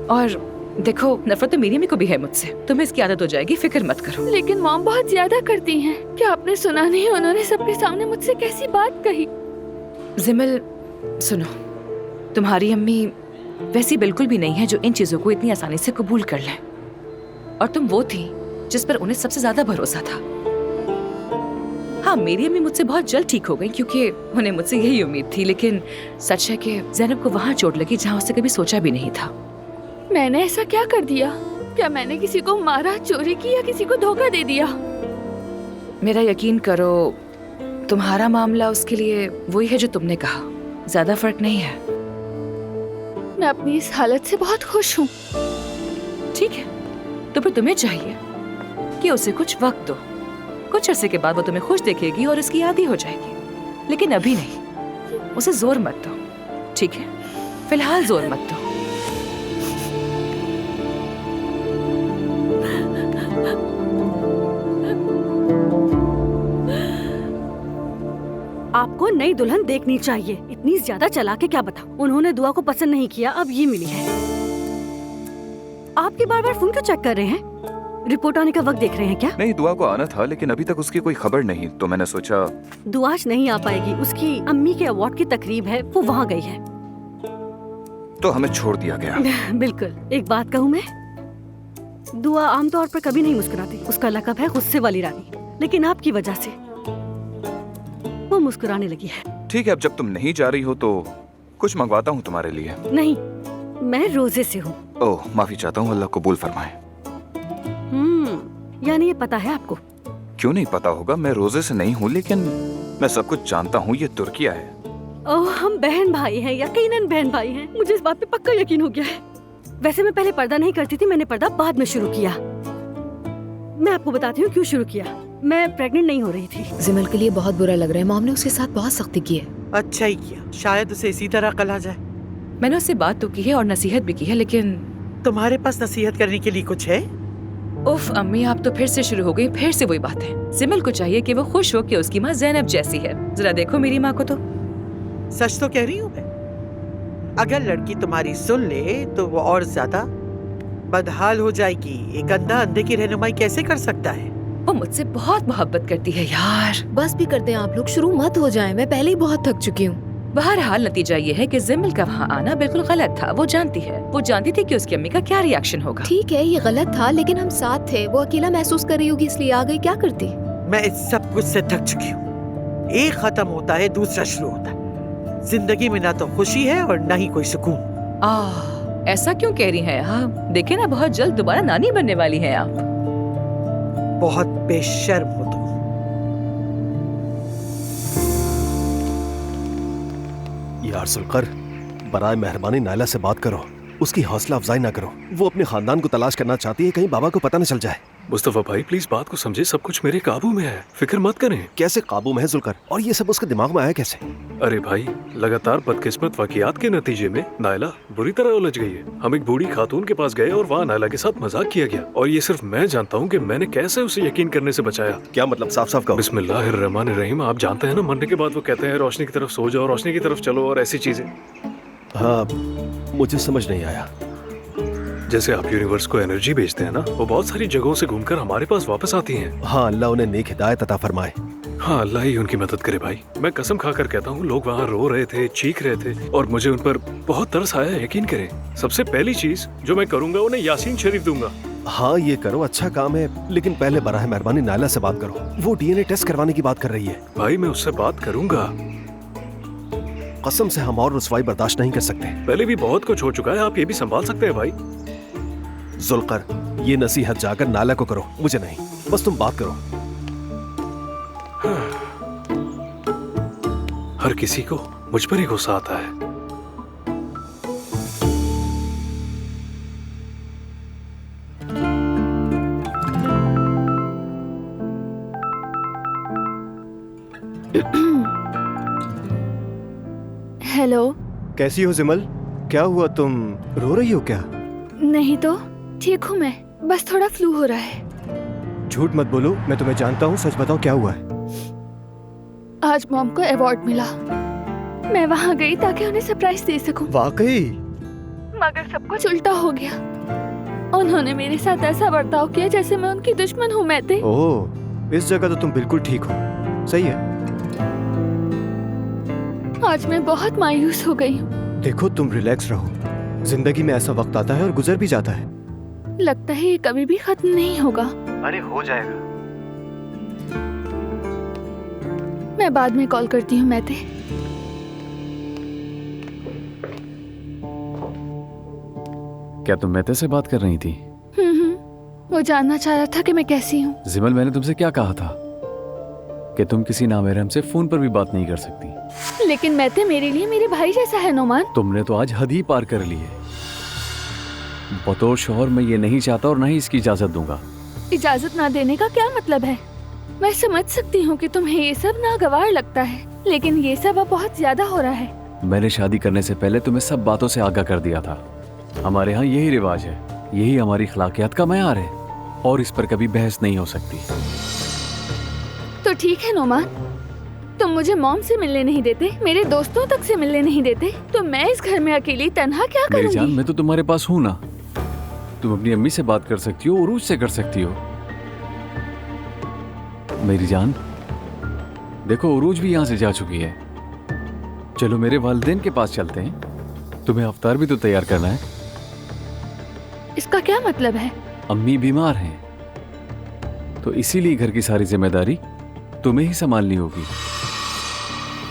और देखो, नफरत तो मेरी अम्मी को भी है मुझसे। तुम्हें इसकी आदत हो जाएगी, फिक्र मत करो। लेकिन मॉम बहुत ज्यादा करती हैं। क्या आपने सुना नहीं, उन्होंने सबके सामने मुझसे कैसी बात कही? जिमल, सुनो, तुम्हारी अम्मी वैसी बिल्कुल भी नहीं है जो इन चीजों को इतनी आसानी से कबूल कर ले। और तुम वो थी जिस पर उन्हें सबसे ज्यादा भरोसा था। हाँ, मेरी अम्मी मुझसे बहुत जल्द ठीक हो गई क्योंकि उन्हें मुझसे यही उम्मीद थी। लेकिन सच है कि ज़ैनब को वहाँ चोट लगी जहाँ उससे कभी सोचा भी नहीं था। मैंने ऐसा क्या कर दिया? क्या मैंने किसी को मारा, चोरी की, या किसी को धोखा दे दिया? मेरा यकीन करो, तुम्हारा मामला उसके लिए वही है जो तुमने कहा। ज्यादा फर्क नहीं है। मैं अपनी इस हालत से बहुत खुश हूँ। ठीक है, तो फिर तुम्हें चाहिए कि उसे कुछ वक्त दो। कुछ अरसे के बाद वो तुम्हें खुश देखेगी और इसकी आदी हो जाएगी। लेकिन अभी नहीं, उसे जोर मत दो, ठीक है? फिलहाल जोर मत दो। आपको नई दुल्हन देखनी चाहिए। इतनी ज्यादा चला के क्या बताऊं। उन्होंने दुआ को पसंद नहीं किया, अब ये मिली है। आपके बार बार फोन क्यों चेक कर रहे हैं? रिपोर्ट आने का वक्त देख रहे हैं क्या? नहीं, दुआ को आना था लेकिन अभी तक उसकी कोई खबर नहीं, तो मैंने सोचा। दुआ आज नहीं आ पाएगी। उसकी अम्मी के अवार्ड की तकरीब है, वो वहाँ गई है। तो हमें छोड़ दिया गया। बिल्कुल। एक बात कहूँ मैं, दुआ आमतौर पर कभी नहीं मुस्कुराती। उसका लक़ब है गुस्से वाली रानी। लेकिन आपकी वजह से वो मुस्कुराने लगी है। ठीक है, अब जब तुम नहीं जा रही हो तो कुछ मंगवाता हूँ तुम्हारे लिए। नहीं, मैं रोजे से हूँ। ओह, माफी चाहता हूँ, अल्लाह कबूल फरमाए। यानी ये पता है आपको? क्यों नहीं पता होगा, मैं रोजे से नहीं हूँ, लेकिन मैं सब कुछ जानता हूँ। ये तुर्किया है। ओह, हम बहन भाई हैं, यकीनन बहन भाई हैं। मुझे इस बात पे पक्का यकीन हो गया है। वैसे मैं पहले पर्दा नहीं करती थी, मैंने पर्दा बाद में शुरू किया। मैं आपको बताती हूँ क्यों शुरू किया। मैं प्रेग्नेंट नहीं हो रही थी। जिमल के लिए बहुत बुरा लग रहा है, मॉम ने उसके साथ बहुत सख्ती की है। अच्छा ही किया, शायद उसे इसी तरह कल आ जाए। मैंने उससे बात तो की है और नसीहत भी की है, लेकिन तुम्हारे पास नसीहत करने के लिए कुछ है? उफ अम्मी, आप तो फिर से शुरू हो गई। फिर से वही बात है। जिमल को चाहिए कि वो खुश हो कि उसकी माँ ज़ैनब जैसी है। जरा देखो मेरी माँ को तो। सच तो कह रही हूँ मैं। अगर लड़की तुम्हारी सुन ले तो वो और ज्यादा बदहाल हो जाएगी। एक अंधा अंधे की रहनुमाई कैसे कर सकता है? वो मुझसे बहुत मोहब्बत करती है यार। बस भी करते हैं आप लोग, शुरू मत हो जाएं। मैं पहले ही बहुत थक चुकी हूँ। बहरहाल नतीजा ये है कि जिमल का वहाँ आना बिल्कुल गलत था। वो जानती है, वो जानती थी कि उसकी अम्मी का क्या रिएक्शन होगा। ठीक है, ये गलत था, लेकिन हम साथ थे। वो अकेला महसूस कर रही होगी इसलिए आ गई। क्या करती? मैं इस सब कुछ से थक चुकी हूँ। एक खत्म होता है, दूसरा शुरू होता है। जिंदगी में ना तो खुशी है और ना ही कोई सुकून। ऐसा क्यों कह रही हैं आप? देखे ना, बहुत जल्द दोबारा नानी बनने वाली हैं आप। बहुत बेशर्म हो तुम। यार सुलकर, बराए मेहरबानी नायला से बात करो। उसकी हौसला अफजाई ना करो। वो अपने खानदान को तलाश करना चाहती है, कहीं बाबा को पता न चल जाए। मुस्तफा भाई प्लीज बात को समझे, सब कुछ मेरे काबू में है, फिक्र मत करें। कैसे काबू में है जुल्कर? और ये सब उसके दिमाग में आया कैसे? अरे भाई, लगातार बदकिस्मत वाकयात के नतीजे में नायला बुरी तरह उलझ गई है। हम एक बूढ़ी खातून के पास गए और वहाँ नायला के साथ मजाक किया गया, और ये सिर्फ मैं जानता हूँ कि मैंने कैसे उसे यकीन करने से बचाया। क्या मतलब? साफ साफ कहो। बिस्मिल्लाहिर्रहमानिर्रहीम। आप जानते हैं ना, मरने के बाद वो कहते हैं रोशनी की तरफ सो जाओ, रोशनी की तरफ चलो और ऐसी चीजें। हाँ, मुझे समझ नहीं आया। जैसे आप यूनिवर्स को एनर्जी भेजते हैं ना, वो बहुत सारी जगहों से घूमकर हमारे पास वापस आती हैं। हाँ, अल्लाह उन्हें नेक हिदायत अता फरमाए। हाँ, अल्लाह ही उनकी मदद करे भाई। मैं कसम खाकर कहता हूँ, लोग वहाँ रो रहे थे, चीख रहे थे, और मुझे उन पर बहुत तरस आया। यकीन करें, सबसे पहली चीज जो मैं करूंगा उन्हें यासीन शरीफ दूंगा। हाँ, ये करो, अच्छा काम है, लेकिन पहले बराह मेहरबानी नायला से बात करो। वो डीएनए टेस्ट करवाने की बात कर रही है। भाई मैं उससे बात करूंगा, कसम से हम और रुसवाई बर्दाश्त नहीं कर सकते। पहले भी बहुत कुछ हो चुका है, आप ये भी संभाल सकते हैं भाई। जुल्कर, ये नसीहत जाकर नाला को करो, मुझे नहीं। बस तुम बात करो। हर किसी को मुझ पर ही गुस्सा आता है। हेलो। कैसी हो जिमल? क्या हुआ, तुम रो रही हो क्या? नहीं तो, ठीक हूँ मैं, बस थोड़ा फ्लू हो रहा है। झूठ मत बोलो, मैं तुम्हें जानता हूँ, सच बताओ क्या हुआ है। आज मॉम को अवार्ड मिला। मैं वहाँ गई ताकि उन्हें सरप्राइज दे सकूं। वाकई? मगर सब कुछ उल्टा हो गया। उन्होंने मेरे साथ ऐसा बर्ताव किया जैसे मैं उनकी दुश्मन हूँ। मैं ओह, इस जगह तो तुम बिल्कुल ठीक हो। सही है। आज मैं बहुत मायूस हो गई हूँ। देखो, तुम रिलैक्स रहो। जिंदगी में ऐसा वक्त आता है और गुजर भी जाता है। लगता है ये कभी भी खत्म नहीं होगा। अरे हो जाएगा। मैं बाद में कॉल करती हूँ मैते। क्या तुम मैते से बात कर रही थी? वो जानना चाह रहा था कि मैं कैसी हूँ। जिमल, मैंने तुमसे क्या कहा था कि तुम किसी नामहरम से फोन पर भी बात नहीं कर सकती। लेकिन मैते मेरे लिए मेरे भाई जैसा है नोमान। तुमने तो आज हद ही पार कर ली है। बतौर शौहर मैं ये नहीं चाहता और ना ही इसकी इजाजत दूंगा। इजाजत ना देने का क्या मतलब है? मैं समझ सकती हूँ कि तुम्हें ये सब नागवार लगता है, लेकिन ये सब अब बहुत ज्यादा हो रहा है। मैंने शादी करने से पहले तुम्हें सब बातों से आगाह कर दिया था। हमारे यहाँ यही रिवाज है, यही हमारी अखलाकियात का मयार है, और इस पर कभी बहस नहीं हो सकती। तो ठीक है नोमान, तुम मुझे मॉम से मिलने नहीं देते, मेरे दोस्तों तक से मिलने नहीं देते, तो मैं इस घर में अकेली तन्हा क्या करूंगी? मेरी जान, मैं तो तुम्हारे पास हूँ ना। तुम अपनी अम्मी से बात कर सकती हो, उरूज से कर सकती हो। मेरी जान देखो, उरूज भी यहाँ से जा चुकी है। चलो मेरे वालिदैन के पास चलते हैं। तुम्हें अफ्तार भी तो तैयार करना है। इसका क्या मतलब है? अम्मी बीमार हैं, तो इसीलिए घर की सारी जिम्मेदारी तुम्हें ही संभालनी होगी।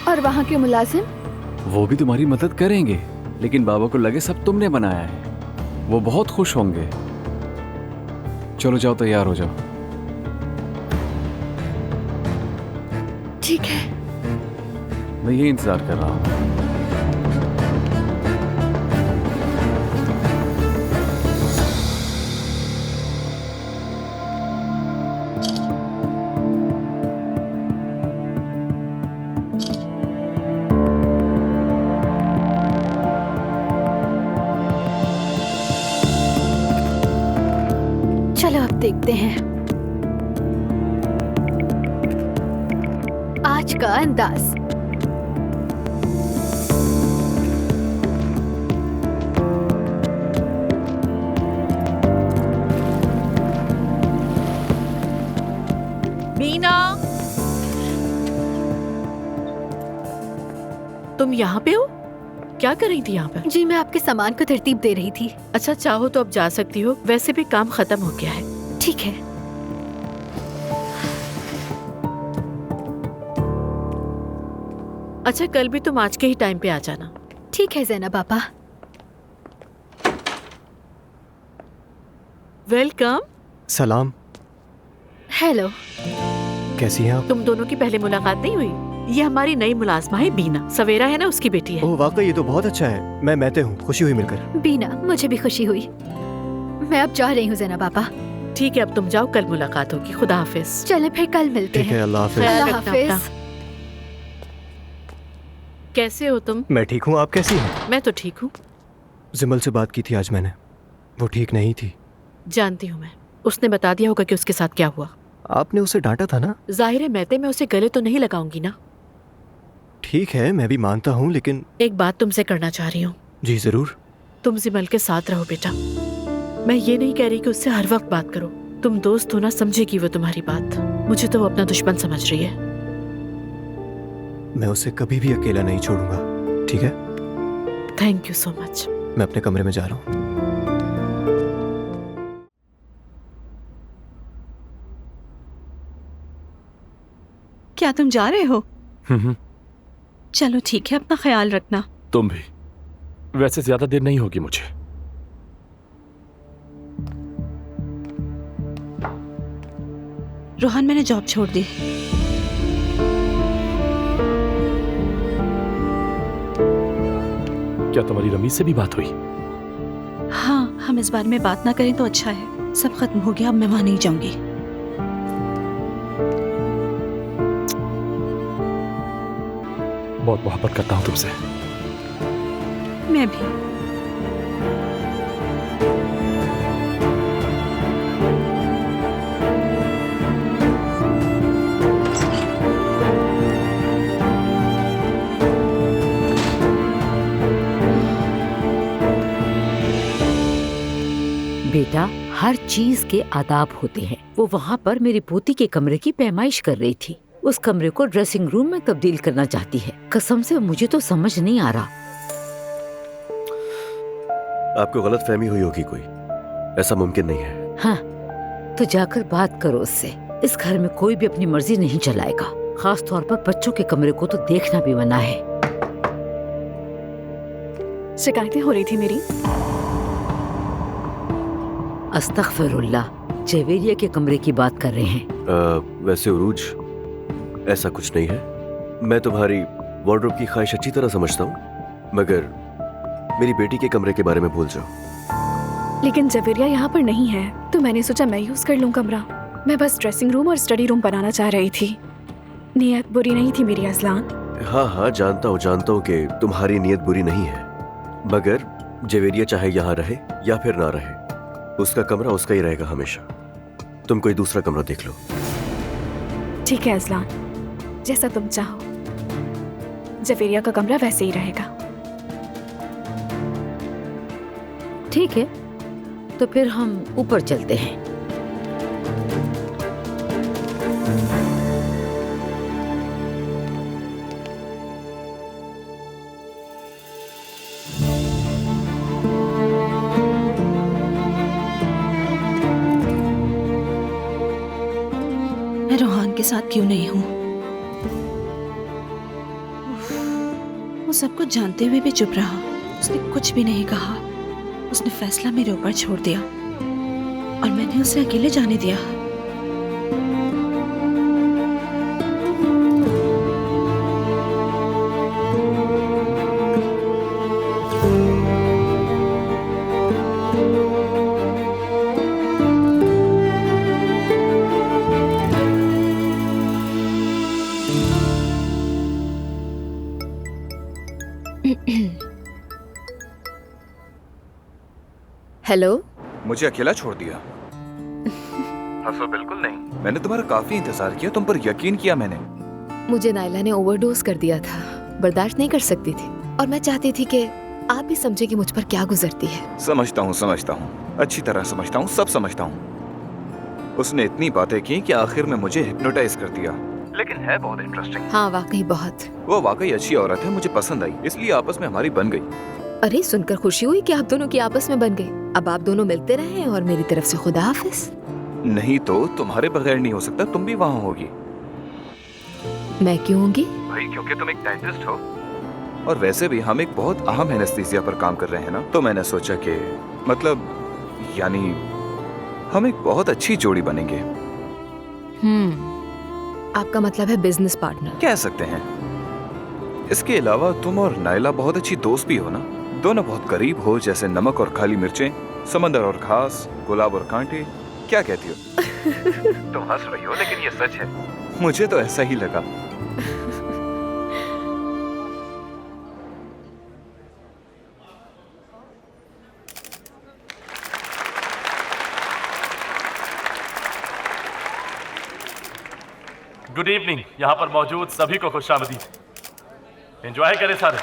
और वहाँ के मुलाजिम? वो भी तुम्हारी मदद करेंगे, लेकिन बाबा को लगे सब तुमने बनाया है, वो बहुत खुश होंगे। चलो जाओ, तैयार हो जाओ। मैं यही इंतजार कर रहा हूँ। चलो अब देखते हैं आज का अंदाज। मीना, तुम यहाँ पे हो? क्या कर रही थी यहाँ पर? जी मैं आपके सामान को तरतीब दे रही थी। अच्छा, चाहो तो अब जा सकती हो, वैसे भी काम खत्म हो गया है। ठीक है। अच्छा, कल भी तुम आज के ही टाइम पे आ जाना। ठीक है ज़ैनब पापा। वेलकम। सलाम। हेलो। कैसी हैं आप? तुम दोनों की पहले मुलाकात नहीं हुई? ये हमारी नई मुलाजमा है बीना, सवेरा है ना उसकी बेटी है। ओह वाकई ये तो बहुत अच्छा है। मैं महते हूँ, खुशी हुई मिलकर। बीना, मुझे भी खुशी हुई। मैं अब जा रही हूँ ज़ैनब पापा। ठीक है, अब तुम जाओ, कल मुलाकात होगी। खुदा हाफिज। चले फिर कल मिलते हैं। ठीक है, अल्लाह हाफिज। अल्लाह हाफिज। कैसे हो तुम? मैं ठीक हूँ, आप कैसी हैं? मैं तो ठीक हूँ। जिमल से बात की थी आज मैंने, वो ठीक नहीं थी। जानती हूँ मैं, उसने बता दिया होगा कि उसके साथ क्या हुआ। आपने उसे डांटा था ना? जाहिर है महते मैं उसे गले तो नहीं लगाऊंगी ना। ठीक है, मैं भी मानता हूँ, लेकिन एक बात तुमसे करना चाह रही हूँ। जी जरूर। तुम जिमल के साथ रहो बेटा। मैं ये नहीं कह रही कि उससे हर वक्त बात करो। तुम दोस्त हो ना, समझेगी वो तुम्हारी बात। मुझे तो वो अपना दुश्मन समझ रही है। मैं उसे कभी भी अकेला नहीं छोड़ूंगा, ठीक है? Thank you so much. मैं अपने कमरे में जा रहा हूँ। क्या तुम जा रहे हो? चलो ठीक है, अपना ख्याल रखना। तुम भी। वैसे ज्यादा देर नहीं होगी मुझे। रोहन, मैंने जॉब छोड़ दी। क्या तुम्हारी रमीज से भी बात हुई? हाँ, हम इस बारे में बात ना करें तो अच्छा है। सब खत्म हो गया, अब मैं वहां नहीं जाऊंगी। बहुत मोहब्बत करता हूँ तुमसे। मैं भी। बेटा, हर चीज के आदाब होते हैं। वो वहाँ पर मेरी पोती के कमरे की पैमाइश कर रही थी। उस कमरे को ड्रेसिंग रूम में तब्दील करना चाहती है। कसम से मुझे तो समझ नहीं आ रहा। आपको गलत फहमी हुई होगी कोई, ऐसा मुमकिन नहीं है। हाँ, तो जाकर बात करो उससे। इस घर में कोई भी अपनी मर्जी नहीं चलाएगा। खास तौर पर बच्चों के कमरे को तो देखना भी मना है। शिकायतें हो रही थी मेरी। अस्तगफिरुल्लाह, जवेरिया के कमरे की बात कर रहे हैं। वैसे उरूज, ऐसा कुछ नहीं है। मैं तुम्हारी वार्डरोब की ख्वाहिश अच्छी तरह समझता हूँ, मगर मेरी बेटी के कमरे के बारे में भूल जाओ। लेकिन जवेरिया यहाँ पर नहीं है, तो मैंने सोचा मैं यूज कर लूँ कमरा। मैं बस ड्रेसिंग रूम और स्टडी रूम बनाना चाह रही थी। नीयत बुरी नहीं थी मेरी अज़लान। हाँ हाँ, जानता हूँ कि तुम्हारी नीयत बुरी नहीं है, मगर जवेरिया चाहे यहाँ रहे या फिर ना रहे, उसका कमरा उसका ही रहेगा हमेशा। तुम कोई दूसरा कमरा देख लो। ठीक है अज़लान, जैसा तुम चाहो। जवेरिया का कमरा वैसे ही रहेगा। ठीक है, तो फिर हम ऊपर चलते हैं। मैं रोहान के साथ क्यों नहीं हूँ? वो सब कुछ जानते हुए भी चुप रहा। उसने कुछ भी नहीं कहा। उसने फैसला मेरे ऊपर छोड़ दिया और मैंने उसे अकेले जाने दिया। हेलो। मुझे अकेला छोड़ दिया? हंसो बिल्कुल नहीं। मैंने तुम्हारा काफी इंतजार किया, तुम पर यकीन किया मैंने। मुझे नायला ने ओवरडोज कर दिया था, बर्दाश्त नहीं कर सकती थी और मैं चाहती थी कि आप भी समझे कि मुझ पर क्या गुजरती है। समझता हूँ, अच्छी तरह समझता हूँ, सब समझता हूँ। उसने इतनी बातें की कि आखिर में मुझे हिप्नोटाइज कर दिया, लेकिन है बहुत इंटरेस्टिंग। हाँ वाकई बहुत। वो वाकई अच्छी औरत है, मुझे पसंद आई, इसलिए आपस में हमारी बन गई। अरे सुनकर खुशी हुई कि आप दोनों की आपस में बन गई। अब आप दोनों मिलते रहे और मेरी तरफ से खुदा हाफिज। नहीं तो तुम्हारे बगैर नहीं हो सकता, तुम भी वहाँ होगी। मैं क्यों होंगी? भाई क्योंकि तुम एक डेंटिस्ट हो, और वैसे भी हम एक बहुत अहम एनेस्थीसिया पर काम कर रहे हैं ना, तो मैंने सोचा कि मतलब यानी हम एक बहुत अच्छी जोड़ी बनेंगे। आपका मतलब है बिजनेस पार्टनर? कह सकते हैं। इसके अलावा तुम और नायला बहुत अच्छी दोस्त भी हो ना, दोनों बहुत करीब हो, जैसे नमक और खाली मिर्चें, समंदर और घास, गुलाब और कांटे। क्या कहती हो? तुम हंस रही हो लेकिन ये सच है, मुझे तो ऐसा ही लगा। Good evening. यहाँ पर मौजूद सभी को खुशामदीद। एंजॉय करें सारे।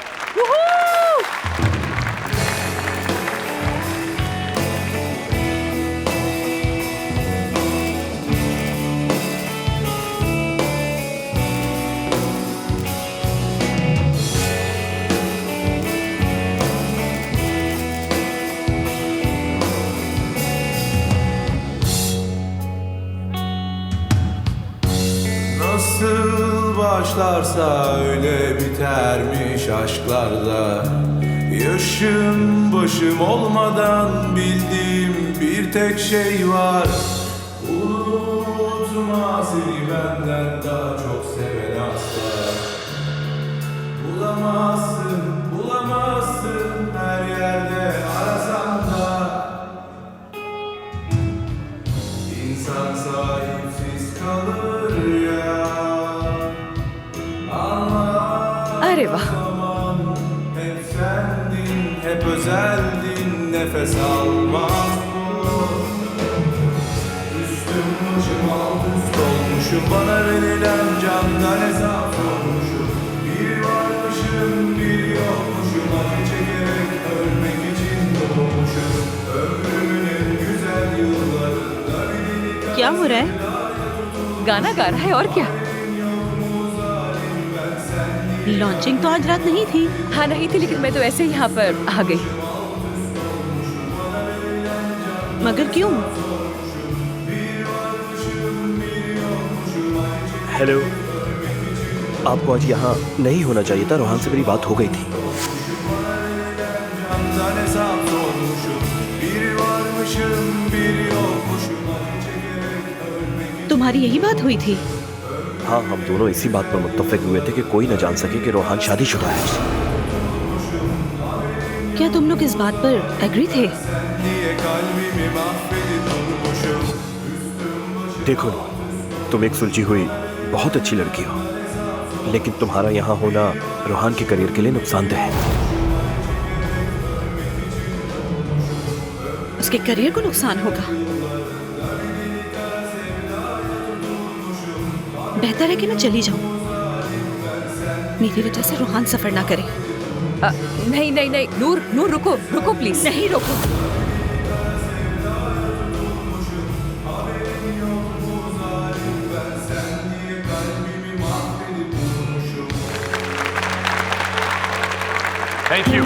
Nasıl başlarsa öyle bitermiş aşklarda. Yaşım başım olmadan bildiğim bir tek şey var. Unutma seni benden daha çok seven asla. Bulamazsın, bulamazsın her yerde arasan da. İnsan sahipsiz kalır ya. अरे वाह। Hep sendin, hep özeldin, nefes almaz bu. Üstüm başım alt üst olmuşum, bana verilen candan hesap sormuşum. Bir varmışım, bir yokmuşum, acı çekerek ölmek için doğmuşum. Ömrümün en güzel yıllarında bir delikanlı. क्या हो रहा है? गाना गा रहा है और क्या? लॉन्चिंग तो आज रात नहीं थी। हाँ नहीं थी, लेकिन मैं तो ऐसे ही यहाँ पर आ गई। मगर क्यों? हेलो। आपको आज यहाँ नहीं होना चाहिए था, रोहान से मेरी बात हो गई थी। Candan hesap sormuşum. Bir varmışım, bir yokmuşum, acı çekerek ölmek için. तुम्हारी यही बात हुई थी? हाँ, हम दोनों इसी बात पर मुत्तफिक हुए थे कि कोई न जान सके कि रोहान शादीशुदा है। क्या तुम लोग इस बात पर एग्री थे? Niye kalbimi mahvedip durmuşum. देखो, तुम एक सुलझी हुई बहुत अच्छी लड़की हो, लेकिन तुम्हारा यहाँ होना रोहान के करियर के लिए नुकसानदेह है। उसके करियर को नुकसान होगा? बेहतर है कि मैं चली जाऊं। मेरी वजह से रोहान सफर ना करे। नहीं नहीं नहीं, नूर नूर रुको रुको प्लीज। नहीं रोको। Thank you.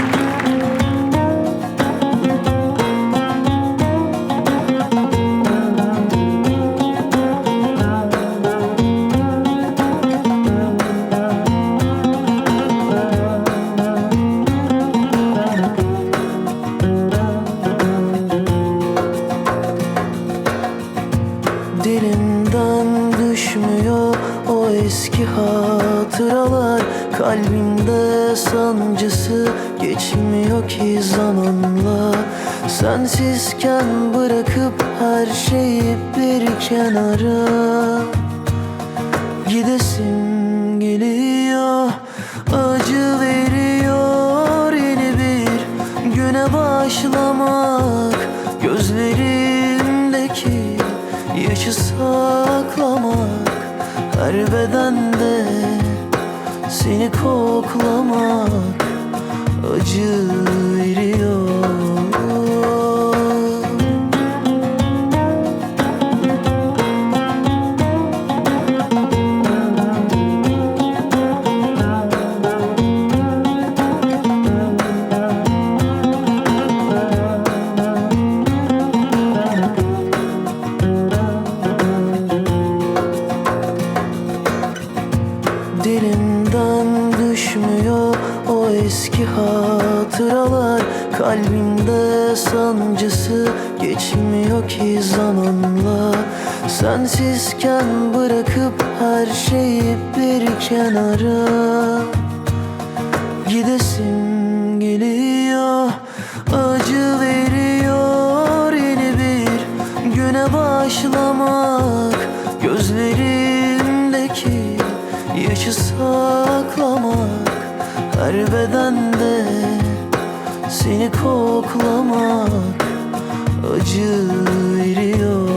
Dilimden düşmüyor o eski hatıralar. Kalbimde sancısı geçmiyor ki zamanla. Sensizken bırakıp her şeyi bir kenara gidesim geliyor. Acı veriyor yeni bir güne başlamak. Gözlerimdeki yaşı saklamak, her bedende seni koklamak acı veriyor. Dilimden düşmüyor o eski hatıralar, kalbimde sancısı geçmiyor ki zamanla. Sensizken bırakıp her şeyi bir kenara, gidesim geliyor, acı veriyor yeni bir güne başlamak. Gözlerimdeki yaşı saklamak, her bedende seni koklamak acı veriyor.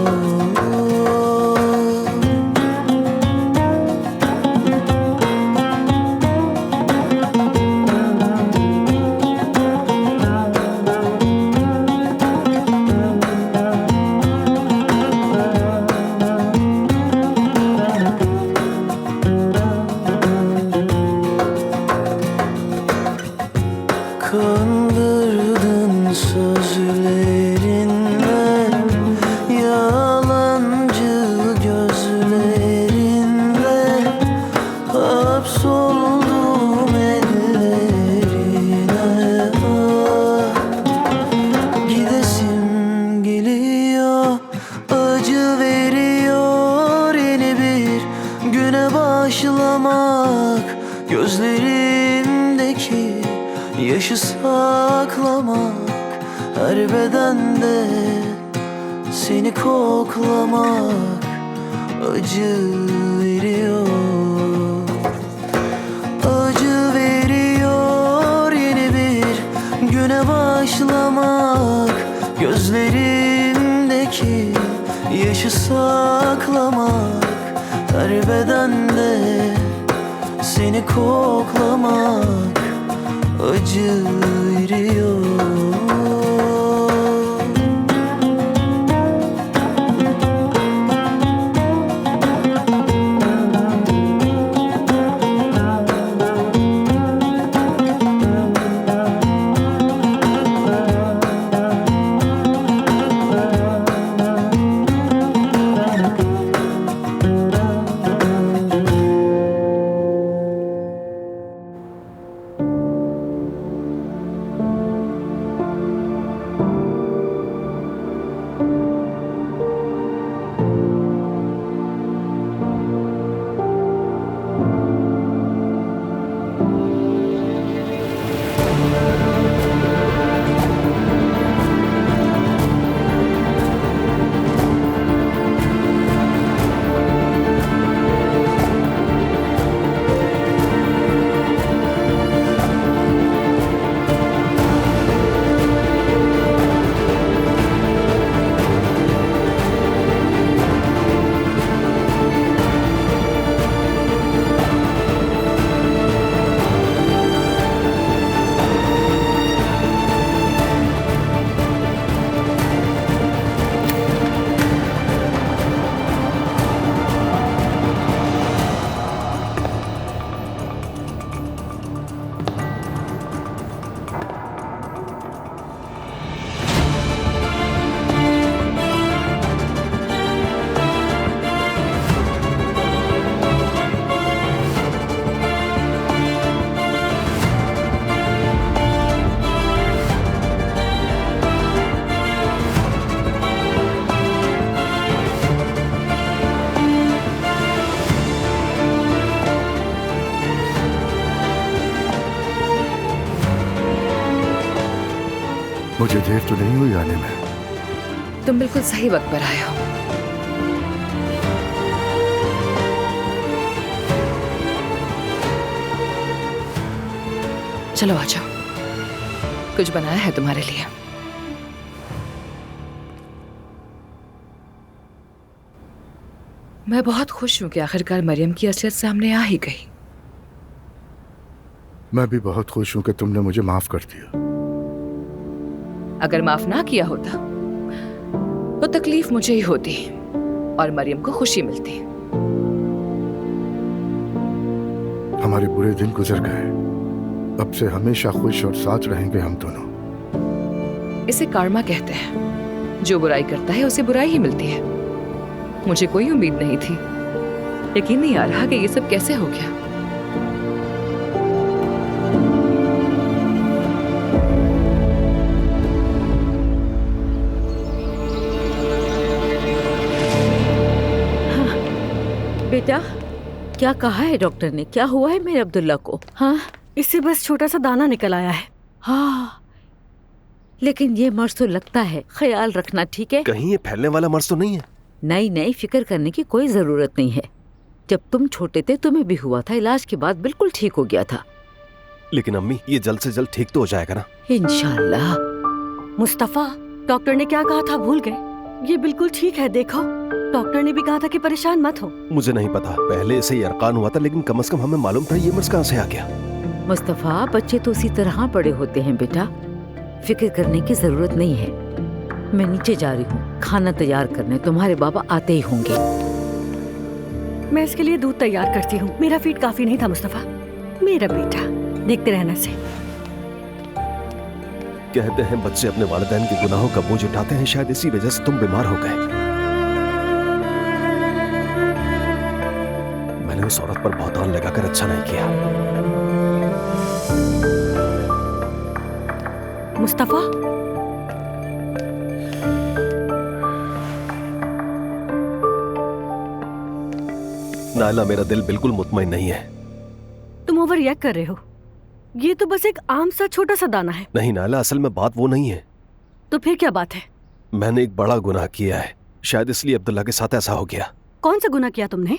Kandırdın sözlerinle, yalancı gözlerinle, hapsoldum ellerine. Gidesim geliyor, acı veriyor yeni bir güne başlamak. Gözlerimdeki yaşı saklamak, her bedende seni koklamak acı veriyor. Acı veriyor yeni bir güne başlamak. Gözlerimdeki yaşı saklamak, her bedende seni koklamak acı veriyor. मुझे देर तो नहीं हुई आने में? तुम बिल्कुल सही वक्त पर आए हो। चलो आ जाओ, कुछ बनाया है तुम्हारे लिए। मैं बहुत खुश हूँ कि आखिरकार मरियम की असलियत सामने आ ही गई। मैं भी बहुत खुश हूँ कि तुमने मुझे माफ कर दिया। अगर माफ ना किया होता तो तकलीफ मुझे ही होती और मरियम को खुशी मिलती। हमारे बुरे दिन गुजर गए, अब से हमेशा खुश और साथ रहेंगे हम दोनों। इसे कार्मा कहते हैं। जो बुराई करता है उसे बुराई ही मिलती है। मुझे कोई उम्मीद नहीं थी, यकीन नहीं आ रहा कि ये सब कैसे हो गया। बेटा, क्या कहा है डॉक्टर ने? क्या हुआ है मेरे अब्दुल्ला को? हाँ, इससे बस छोटा सा दाना निकल आया है। हाँ, लेकिन ये मर्ज तो लगता है। ख्याल रखना, ठीक है? कहीं ये फैलने वाला मर्ज तो नहीं है? नहीं, फिक्र करने की कोई जरूरत नहीं है। जब तुम छोटे थे तुम्हें भी हुआ था, इलाज के बाद बिल्कुल ठीक हो गया था। लेकिन अम्मी, ये जल्द से जल्द ठीक तो हो जाएगा ना? इंशाल्लाह। मुस्तफा, डॉक्टर ने क्या कहा था भूल गए? ये बिल्कुल ठीक है। देखो, डॉक्टर ने भी कहा था कि परेशान मत हो। मुझे नहीं पता, पहले से ही अरकान हुआ था, लेकिन कम से कम हमें मालूम था ये मर्ज कहाँ से आ गया। मुस्तफा, बच्चे तो उसी तरह बड़े होते हैं बेटा, फिक्र करने की जरूरत नहीं है। मैं नीचे जा रही हूँ खाना तैयार करने, तुम्हारे बाबा आते ही होंगे। मैं इसके लिए दूध तैयार करती हूँ। मेरा फीड काफी नहीं था मुस्तफा। मेरा बेटा, देखते रहना से। कहते हैं बच्चे अपने वालिदैन के गुनाहों का बोझ उठाते हैं, शायद इसी वजह से तुम बीमार हो गए। मैंने उस औरत पर बहुतान लगाकर अच्छा नहीं किया। मुस्तफा, नायला, मेरा दिल बिल्कुल मुतमईन नहीं है। तुम ओवर रिएक्ट कर रहे हो। ये तो बस एक आम सा छोटा सा दाना है। नहीं नायला, असल में बात वो नहीं है। तो फिर क्या बात है? मैंने एक बड़ा गुनाह किया है, शायद इसलिए अब्दुल्ला के साथ ऐसा हो गया। कौन सा गुनाह किया तुमने?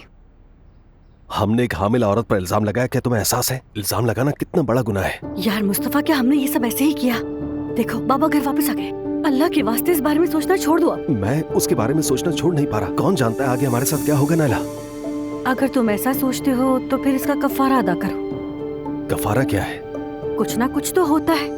हमने एक हामिल औरत पर इल्जाम लगाया। क्या तुम्हें एहसास है इल्जाम लगाना कितना बड़ा गुनाह है? यार मुस्तफा, क्या हमने ये सब ऐसे ही किया? देखो, बाबा घर वापस आ गए। अल्लाह के वास्ते इस बारे में सोचना छोड़ दो अब। मैं उसके बारे में सोचना छोड़ नहीं पा रहा। कौन जानता है आगे हमारे साथ क्या होगा नायला। अगर तुम ऐसा सोचते हो तो फिर इसका कफारा अदा करो। कफारा क्या है? कुछ ना कुछ तो होता है।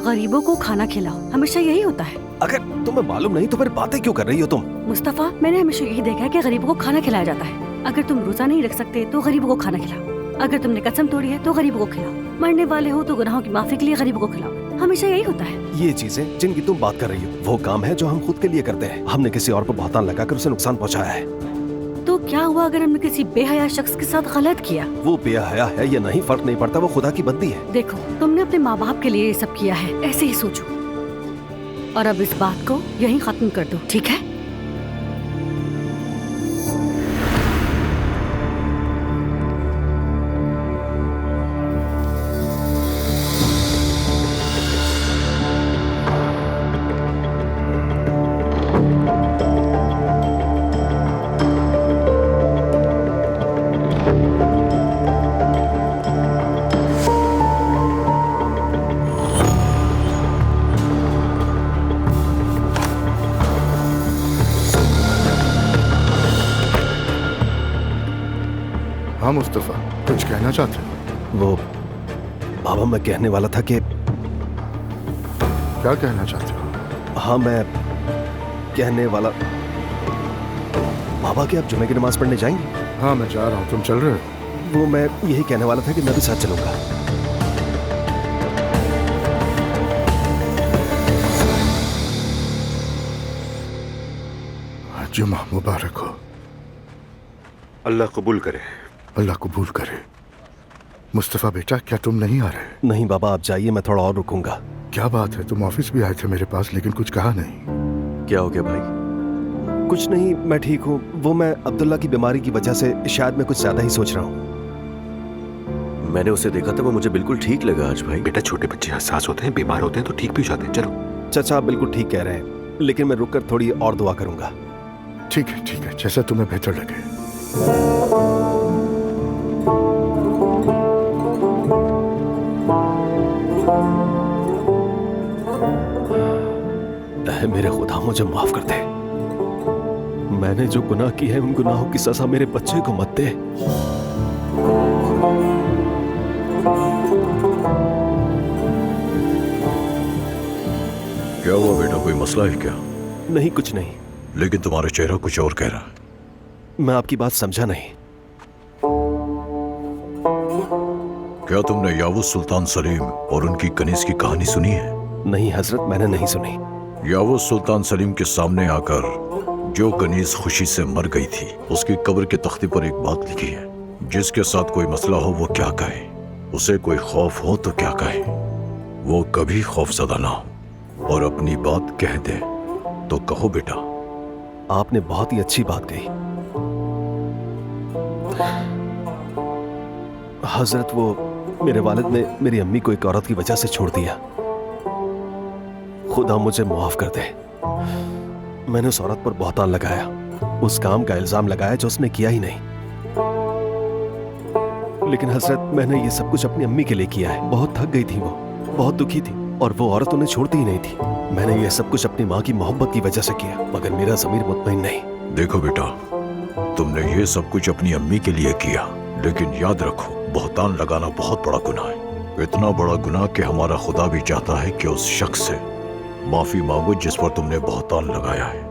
गरीबों को खाना खिलाओ, हमेशा यही होता है। अगर तुम्हें मालूम नहीं तो फिर बातें क्यों कर रही हो तुम? मुस्तफा, मैंने हमेशा यही देखा है कि गरीबों को खाना खिलाया जाता है। अगर तुम रोजा नहीं रख सकते तो गरीबों को खाना खिलाओ। अगर तुमने कसम तोड़ी है तो गरीबों को खिलाओ। मरने वाले हो तो गुनाहों की माफी के लिए गरीबों को खिलाओ। हमेशा यही होता है। ये चीजें जिनकी तुम बात कर रही हो वो काम है जो हम खुद के लिए करते हैं। हमने किसी और पर बहुतान लगाकर उसे नुकसान पहुंचाया है। तो क्या हुआ अगर हमने किसी बेहया शख्स के साथ गलत किया? वो बेहया है या नहीं फर्क नहीं पड़ता, वो खुदा की बंदी है। देखो, तुमने अपने माँ बाप के लिए ये सब किया है, ऐसे ही सोचो। और अब इस बात को यहीं खत्म कर दो, ठीक है? हाँ मुस्तफा, कुछ कहना चाहते हो? वो बाबा, मैं कहने वाला था कि क्या कहना चाहते हो? हाँ, मैं कहने वाला बाबा कि आप जुमे की नमाज पढ़ने जाएंगे? हाँ, मैं जा रहा हूँ। तुम चल रहे हो? वो मैं यही कहने वाला था कि मैं भी साथ चलूंगा। जुमा मुबारक हो। अल्लाह कबूल करे। अल्लाह कबूल करे। मुस्तफा बेटा, क्या तुम नहीं आ रहे? नहीं बाबा, आप जाइए, मैं थोड़ा और रुकूंगा। क्या बात है? तुम ऑफिस भी आए थे मेरे पास, लेकिन कुछ कहा नहीं। क्या हो गया भाई? कुछ नहीं, मैं ठीक हूँ। वो मैं अब्दुल्ला की बीमारी की वजह से शायद मैं कुछ ज्यादा ही सोच रहा हूँ। मैंने उसे देखा था, वो मुझे बिल्कुल ठीक लगा आज भाई। बेटा, छोटे बच्चे हसास होते हैं, बीमार होते हैं तो ठीक भी हो जाते हैं। चलो। चाचा, आप बिल्कुल ठीक कह रहे हैं, लेकिन मैं रुककर थोड़ी और दुआ करूंगा। ठीक है, जैसा तुम्हें बेहतर लगे। मेरे खुदा, मुझे माफ कर दे। मैंने जो गुनाह किए हैं उन गुनाहों की सजा मेरे बच्चे को मत दे। क्या हुआ बेटा, कोई मसला है क्या? नहीं, कुछ नहीं। लेकिन तुम्हारा चेहरा कुछ और कह रहा है। मैं आपकी बात समझा नहीं। क्या तुमने यावुस सुल्तान सलीम और उनकी कनीज की कहानी सुनी है? नहीं हजरत, मैंने नहीं सुनी। यावुस सुल्तान सलीम के सामने आकर जो कनीज खुशी से मर गई थी, उसकी कब्र के तख्ते पर एक बात लिखी है, जिसके साथ कोई मसला हो वो क्या कहे, उसे कोई खौफ हो तो क्या कहे, वो कभी खौफजदा ना हो और अपनी बात कह दे तो कहो बेटा। आपने बहुत ही अच्छी बात कही हजरत। वो मेरे वालिद ने मेरी अम्मी को एक औरत की वजह से छोड़ दिया। खुदा मुझे माफ कर दे। मैंने उस औरत पर बहतान लगाया, उस काम का इल्जाम लगाया जो उसने किया ही नहीं। लेकिन हजरत, मैंने ये सब कुछ अपनी अम्मी के लिए किया है। बहुत थक गई थी वो, बहुत दुखी थी और वो औरत उन्हें छोड़ती ही नहीं थी। मैंने ये सब कुछ अपनी माँ की मोहब्बत की वजह से किया, मगर मेरा ज़मीर मुतमईन नहीं। देखो बेटा, तुमने ये सब कुछ अपनी अम्मी के लिए किया, लेकिन याद रखो बहतान लगाना बहुत बड़ा गुनाह है। इतना बड़ा गुनाह कि हमारा खुदा भी चाहता है कि उस शख्स से माफी मांगो जिस पर तुमने बहतान लगाया है।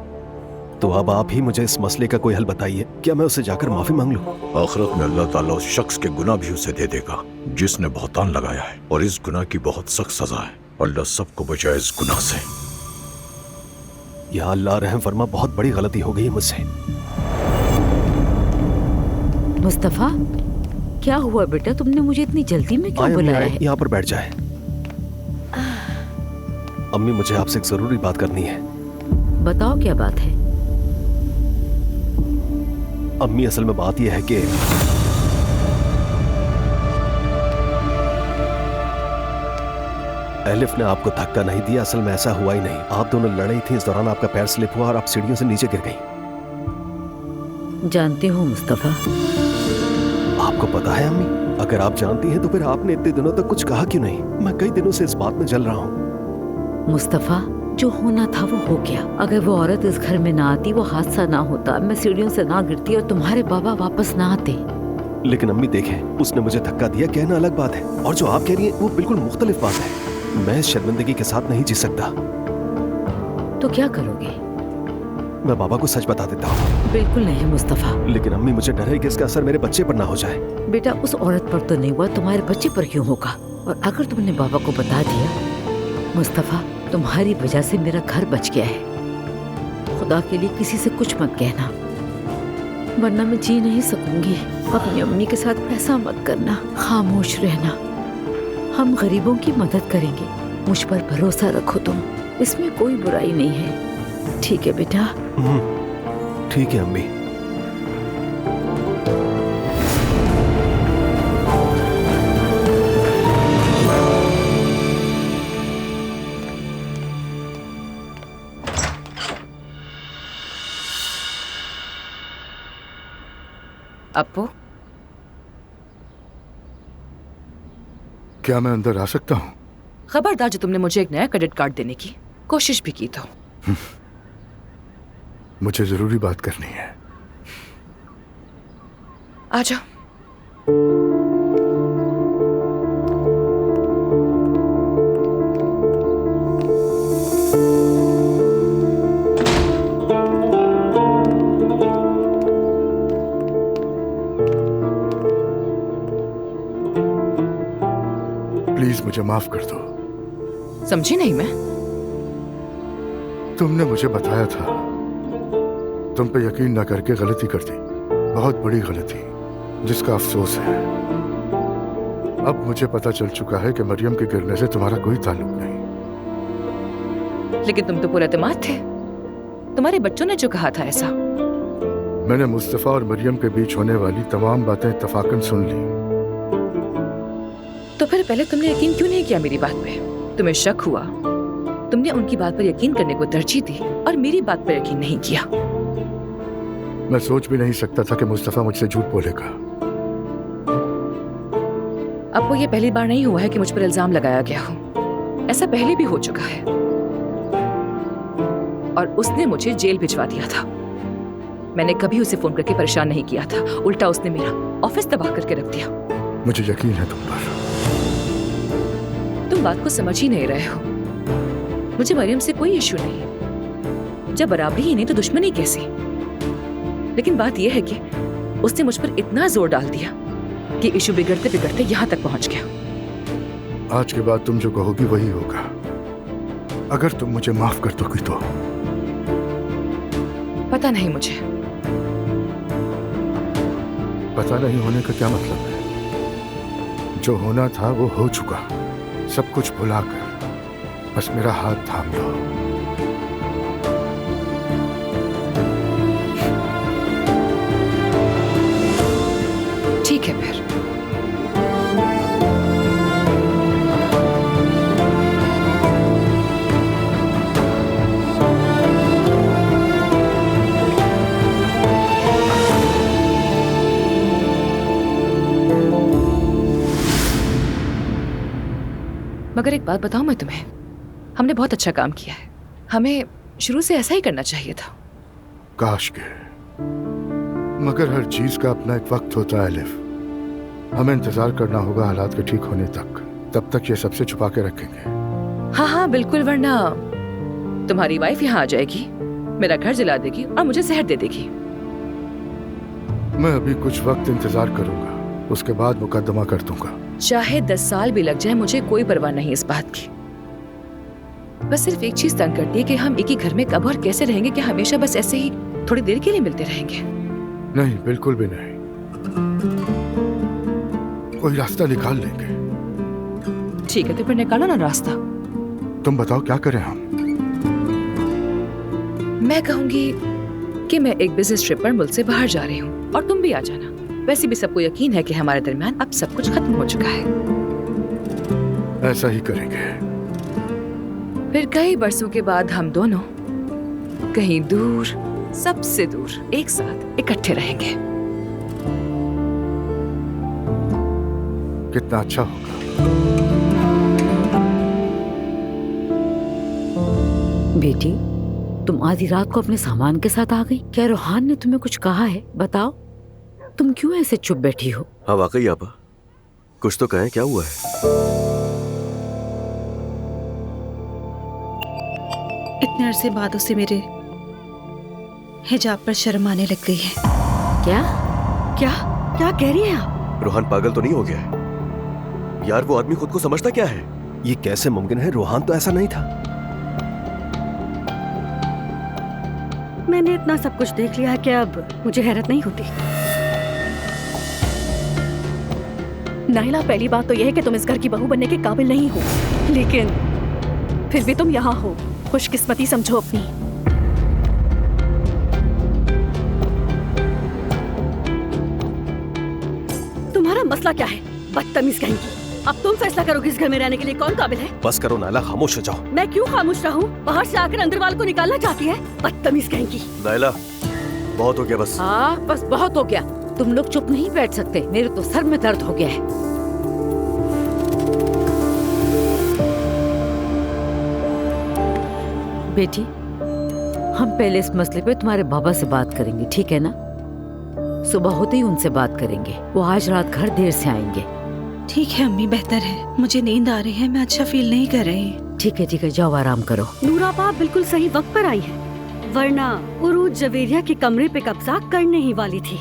तो अब आप ही मुझे इस मसले का कोई हल बताइए। क्या मैं उससे जाकर माफी मांग लूं? आखिरत में अल्लाह ताला उस शख्स के गुनाह भी उसे दे देगा जिसने बहतान लगाया है, और इस गुनाह की बहुत सख्त सजा है। अल्लाह सबको बचाए इस गुनाह से। या अल्लाह रहम फरमा, बहुत बड़ी गलती हो गई है मुझसे। मुस्तफा, क्या हुआ बेटा? तुमने मुझे इतनी जल्दी में क्यों बुलाया है? यहाँ पर बैठ जाए। अम्मी, मुझे आपसे एक जरूरी बात करनी है। बताओ क्या बात है? अम्मी, असल में बात यह है कि एलिफ ने आपको धक्का नहीं दिया। असल में ऐसा हुआ ही नहीं। आप दोनों लड़े थी, इस दौरान आपका पैर स्लिप हुआ और आप सीढ़ियों से नीचे गिर गई। जानती हूँ मुस्तफा। आपको पता है अम्मी, अगर आप जानती हैं तो फिर आपने इतने दिनों तक कुछ कहा क्यों नहीं? मैं कई दिनों से इस बात में जल रहा हूँ। मुस्तफा, जो होना था वो हो गया। अगर वो औरत इस घर में ना आती, वो हादसा ना होता, मैं सीढ़ियों से ना गिरती और तुम्हारे बाबा वापस ना आते। लेकिन अम्मी देखें, उसने मुझे धक्का दिया, कहना अलग बात है, और जो आप कह रही हैं वो बिल्कुल मुख्तलिफ बात है। मैं इस शर्मिंदगी के साथ नहीं जी सकता। तो क्या करोगे? मैं बाबा को सच बता देता हूँ। बिल्कुल नहीं मुस्तफा। लेकिन अम्मी, मुझे डर है कि इसका असर मेरे बच्चे पर ना हो जाए। बेटा, उस औरत पर तो नहीं हुआ, तुम्हारे बच्चे पर क्यों होगा? और अगर तुमने बाबा को बता दिया, मुस्तफा, तुम्हारी वजह से मेरा घर बच गया है। खुदा के लिए किसी से कुछ मत कहना, वरना मैं जी नहीं सकूंगी। अपनी अम्मी के साथ ऐसा मत करना। खामोश रहना। हम गरीबों की मदद करेंगे। मुझ पर भरोसा रखो तुम, इसमें कोई बुराई नहीं है। ठीक है बेटा? ठीक है अम्मी। अप्पू, क्या मैं अंदर आ सकता हूँ? खबरदार जो तुमने मुझे एक नया क्रेडिट कार्ड देने की कोशिश भी की तो। मुझे जरूरी बात करनी है। आ जाओ। प्लीज मुझे माफ कर दो। समझी नहीं मैं? तुमने मुझे बताया था, तुम पे यकीन न करके गलती कर दी, बहुत बड़ी गलती, जिसका अफसोस है। अब मुझे पता चल चुका है कि मरियम के गिरने से तुम्हारा कोई ताल्लुक नहीं। लेकिन तुम तो पूरे एतमाद थे। तुम्हारे बच्चों ने जो कहा था ऐसा। मैंने मुस्तफा और मरियम के बीच होने वाली तमाम बातें इत्तफाकन सुन ली। तो फिर पहले तुमने यकीन क्यों नहीं किया मेरी बात पे? तुम्हें शक हुआ, तुमने उनकी बात पर यकीन करने को तरजीह दी और मेरी बात पर यकीन नहीं किया। मैं सोच भी नहीं सकता था कि मुस्तफा मुझसे झूठ बोलेगा। अब वो ये पहली बार नहीं हुआ है कि मुझ पर इल्जाम लगाया गया हो। ऐसा पहले भी हो चुका है और उसने मुझे जेल भिजवा दिया था। मैंने कभी उसे फोन करके परेशान नहीं किया था, उल्टा उसने मेरा ऑफिस तबाह करके रख दिया। मुझे यकीन है तुम पर। तुम बात को समझ ही नहीं रहे हो। मुझे मरियम से कोई इश्यू नहीं है, जब बराबरी ही नहीं तो दुश्मनी कैसी। लेकिन बात यह है कि उसने मुझ पर इतना जोर डाल दिया कि इश्यू बिगड़ते बिगड़ते यहाँ तक पहुंच गया। आज के बाद तुम जो कहोगी वही होगा। अगर तुम मुझे माफ कर दोगी तो। पता नहीं मुझे। पता नहीं होने का क्या मतलब है? जो होना था वो हो चुका। सब कुछ भुलाकर बस मेरा हाथ थाम लो। ठीक है फिर। मगर एक बात बताऊं मैं तुम्हें, हमने बहुत अच्छा काम किया है। हमें शुरू से ऐसा ही करना चाहिए था। काश के, मगर हर चीज का अपना एक वक्त होता है अलिफ। हमें इंतजार करना होगा हालात के ठीक होने तक। तब तक ये सबसे छुपा के रखेंगे। हाँ हाँ बिल्कुल, वरना तुम्हारी वाइफ यहाँ आ जाएगी, मेरा घर जला देगी और मुझे जहर दे देगी। मैं अभी कुछ वक्त इंतजार करूंगा, उसके बाद मुकदमा कर दूंगा। चाहे 10 साल भी लग जाए, मुझे कोई परवाह नहीं इस बात की। बस सिर्फ एक चीज तंग करती है कि हम एक ही घर में कब और कैसे रहेंगे। क्या हमेशा बस ऐसे ही थोड़ी देर के लिए मिलते रहेंगे? नहीं, बिल्कुल भी नहीं। कोई रास्ता निकाल लेंगे। ठीक है, तो फिर निकालो ना रास्ता। तुम बताओ क्या करें हम? मैं कहूंगी कि मैं एक बिजनेस ट्रिप पर मुल्क से बाहर जा रही हूँ और तुम भी आ जाना। वैसे भी सबको यकीन है कि हमारे दरमियान अब सब कुछ खत्म हो चुका है। ऐसा ही करेंगे। फिर कई बरसों के बाद हम दोनों कहीं दूर, सबसे दूर, एक साथ इकट्ठे रहेंगे। कितना अच्छा होगा। बेटी, तुम आधी रात को अपने सामान के साथ आ गई। क्या रोहान ने तुम्हें कुछ कहा है? बताओ, तुम क्यों ऐसे चुप बैठी हो? हाँ वाकई आपा, कुछ तो कहें, क्या हुआ है? इतने अरसे बाद उसे मेरे हिजाब पर शर्म आने लग गई है। क्या क्या क्या कह रही हैं आप? रोहान पागल तो नहीं हो गया है? यार वो आदमी खुद को समझता क्या है? ये कैसे मुमकिन है? रोहान तो ऐसा नहीं था। मैंने इतना सब कुछ देख लिया है कि अब मुझे हैरत नहीं होती। नाइला, पहली बात तो यह है कि तुम इस घर की बहू बनने के काबिल नहीं हो, लेकिन फिर भी तुम यहाँ हो। खुशकिस्मती समझो अपनी। तुम्हारा मसला क्या है? बदतमीज कहेंगी। अब तुम फैसला करोगे इस घर में रहने के लिए कौन काबिल है? बस करो नाइला, खामोश हो जाओ। मैं क्यों खामोश रहूं? बाहर से आकर अंदर वाल को निकालना चाहती है? बदतमीज कहेंगी। नाइला, बहुत हो गया बस। हाँ बस बहुत हो गया। तुम लोग चुप नहीं बैठ सकते। मेरे तो सर में दर्द हो गया है। बेटी, हम पहले इस मसले पे तुम्हारे बाबा से बात करेंगे, ठीक है ना? सुबह होते ही उनसे बात करेंगे। वो आज रात घर देर से आएंगे। ठीक है अम्मी, बेहतर है। मुझे नींद आ रही है, मैं अच्छा फील नहीं कर रही। ठीक है, जाओ आराम करो। नूरा बाप बिल्कुल सही वक्त पर आई है, वरना उरूज जवेरिया के कमरे पे कब्जा करने ही वाली थी।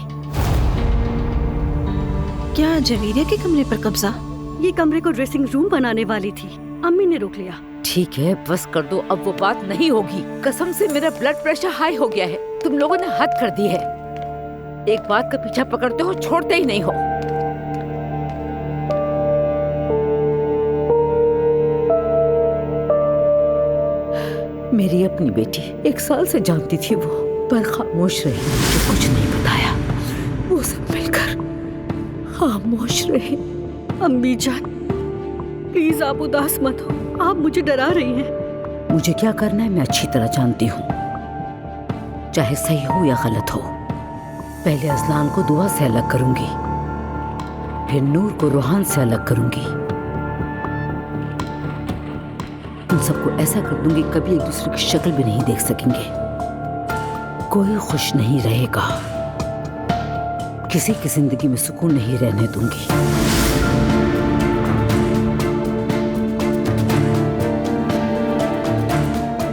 क्या जवेरिया के कमरे पर कब्जा? ये कमरे को ड्रेसिंग रूम बनाने वाली थी, अम्मी ने रोक लिया। ठीक है, बस कर दो, अब वो बात नहीं होगी। कसम से मेरा ब्लड प्रेशर हाई हो गया है। तुम लोगों ने हद कर दी है। एक बात का पीछा पकड़ते हो, छोड़ते ही नहीं हो। मेरी अपनी बेटी, 1 साल से जानती थी वो, पर खामोश रही, मुझे कुछ नहीं बताया। वो सब मिलकर खामोश रहे। अम्मी जान, प्लीज आप उदास मत हो, आप मुझे डरा रही हैं। मुझे क्या करना है मैं अच्छी तरह जानती हूँ, चाहे सही हो या गलत हो। पहले अजलान को दुआ से अलग करूंगी, फिर नूर को रोहान से अलग करूंगी। उन सबको ऐसा कर दूंगी कभी एक दूसरे की शक्ल भी नहीं देख सकेंगे। कोई खुश नहीं रहेगा, किसी की जिंदगी में सुकून नहीं रहने दूंगी।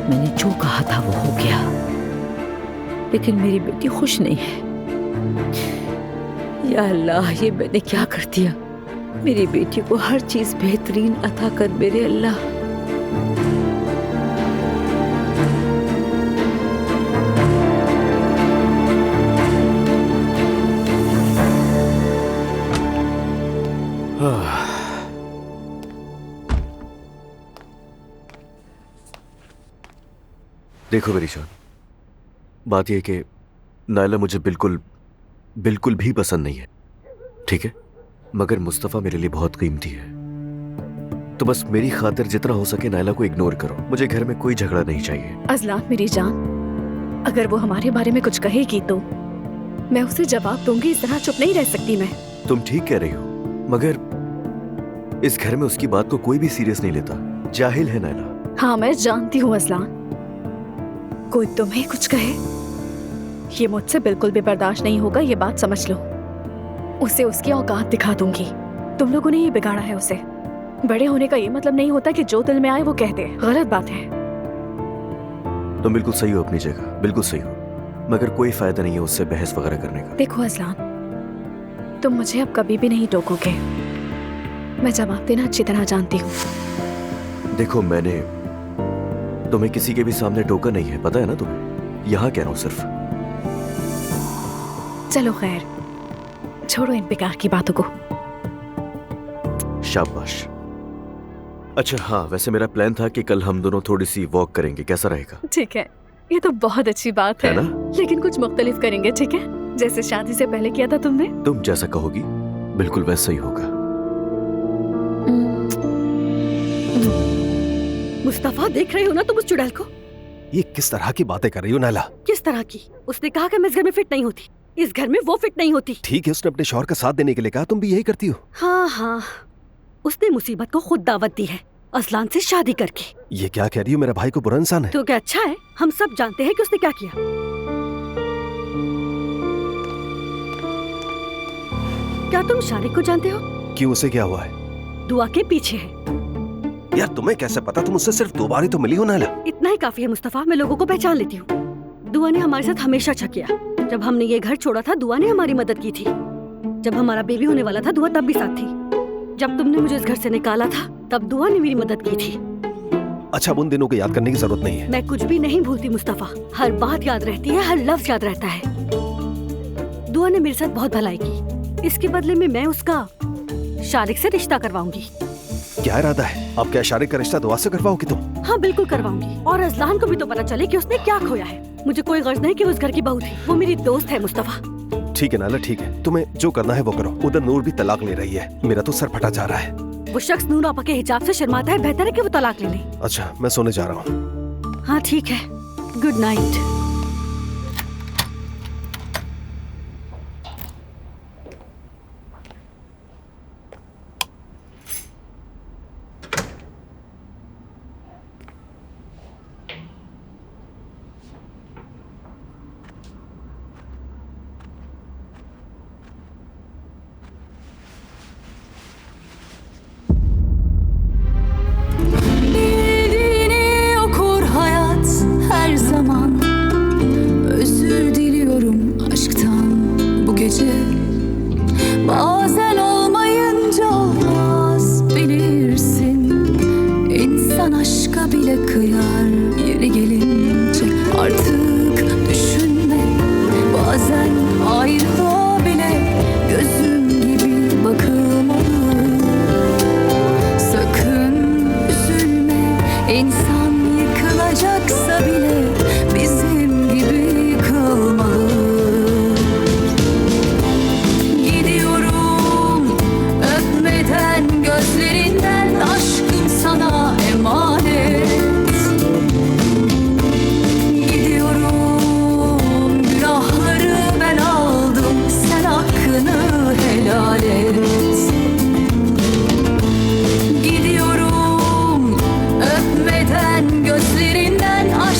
मैंने जो कहा था वो हो गया, लेकिन मेरी बेटी खुश नहीं है। या अल्लाह, ये मैंने क्या कर दिया? मेरी बेटी को हर चीज बेहतरीन अता कर मेरे अल्लाह। देखो मेरी जान, बात यह कि नायला मुझे बिल्कुल बिल्कुल भी पसंद नहीं है, ठीक है? मगर मुस्तफा मेरे लिए बहुत कीमती है, तो बस मेरी खातिर जितना हो सके नायला को इग्नोर करो। मुझे घर में कोई झगड़ा नहीं चाहिए। अजलान मेरी जान, अगर वो हमारे बारे में कुछ कहेगी तो मैं उसे जवाब दूंगी। इस तरह चुप नहीं रह सकती मैं। तुम ठीक कह रही हो, मगर इस घर में उसकी बात को कोई भी सीरियस नहीं लेता। जाहिल है नायला। हाँ मैं जानती हूँ अजलान, कोई तुम्हें कुछ कहे ये मुझसे बिल्कुल भी बर्दाश्त नहीं होगा, ये बात समझ लो। उसे उसकी औकात दिखा दूंगी। तुम लोगों ने ही बिगाड़ा है उसे। बड़े होने का ये मतलब नहीं होता कि जो दिल में आए वो कह दे। गलत बात है। तुम बिल्कुल सही हो अपनी जगह, बिल्कुल सही हो, मगर कोई फायदा नहीं है उससे बहस वगैरह करने का। देखो अजलान, तुम मुझे अब कभी भी नहीं टोकोगे। मैं जवाब देना अच्छी तरह जानती हूँ। देखो, मैंने तुम्हें किसी के भी सामने टोका नहीं है, पता है ना तुम्हें। यहाँ कह रहा हूँ सिर्फ। चलो खैर, छोड़ो इन बेकार की बातों को। शाबाश। अच्छा हाँ, वैसे मेरा प्लान था कि कल हम दोनों थोड़ी सी वॉक करेंगे, कैसा रहेगा? ठीक है, ये तो बहुत अच्छी बात है ना? लेकिन कुछ मुख्तलिफ करेंगे, ठीक है? जैसे शादी से पहले किया था तुमने। तुम जैसा कहोगी बिल्कुल वैसा ही होगा। मुस्तफा, देख रही हो ना तुम उस चुड़ैल को? ये किस तरह की बातें कर रही हो नायला? किस तरह की? उसने कहा कि मैं इस घर में फिट नहीं होती, इस घर में वो फिट नहीं होती। ठीक है, उसने अपने शौहर का साथ देने के लिए कहा, तुम भी यही करती हो। हाँ हाँ, उसने मुसीबत को खुद दावत दी है, असलान से शादी करके। ये क्या कह रही हो? मेरा भाई को बुरा इंसान है। तो क्या अच्छा है? हम सब जानते हैं कि उसने क्या किया। क्या तुम शारिक को जानते हो? क्यों, उसे क्या हुआ है? दुआ के पीछे है। यार तुम्हें कैसे पता? तुम उससे सिर्फ 2 बार ही तो मिली हो नायला। इतना ही काफी है मुस्तफा, मैं लोगों को पहचान लेती हूँ। दुआ ने हमारे साथ हमेशा अच्छा किया। जब हमने ये घर छोड़ा था, दुआ ने हमारी मदद की थी। जब हमारा बेबी होने वाला था, दुआ तब भी साथ थी। जब तुमने मुझे इस घर से निकाला था, तब दुआ ने मेरी मदद की थी। अच्छा, अब उन दिनों को याद करने की जरूरत नहीं है। मैं कुछ भी नहीं भूलती मुस्तफा, हर बात याद रहती है, हर लफ्ज याद रहता है। दुआ ने मेरे साथ बहुत भलाई की, इसके बदले में मैं उसका शारिक से रिश्ता करवाऊंगी। क्या इरादा है? अब क्या शारिक का रिश्ता दुआ से करवाओगी तुम? हाँ बिल्कुल करवाऊंगी, और अजलान को भी तो पता चले कि उसने क्या खोया है। मुझे कोई गर्ज नहीं कि वो उस घर की बहू थी, वो मेरी दोस्त है मुस्तफा। ठीक है नायला, ठीक है, तुम्हें जो करना है वो करो। उधर नूर भी तलाक ले रही है, मेरा तो सर फटा जा रहा है। वो शख्स नूर आपा के हिजाब से शर्माता है, बेहतर है कि वो तलाक ले ले। अच्छा, मैं सोने जा रहा हूँ। हाँ ठीक है, good night. Bazen olmayınca olmaz bilirsin. İnsan aşka bile kıyar yeri gelince. Artık düşünme, bazen ayrılığa bile gözüm gibi bakılmalı. Sakın üzülme, insan yıkılacaksa bile bizim gibi yıkılmalı. Gözlerinden aşkım sana emanet. Gidiyorum, günahları ben aldım, sen hakkını helal et. Gidiyorum, öpmeden gözlerinden aşkım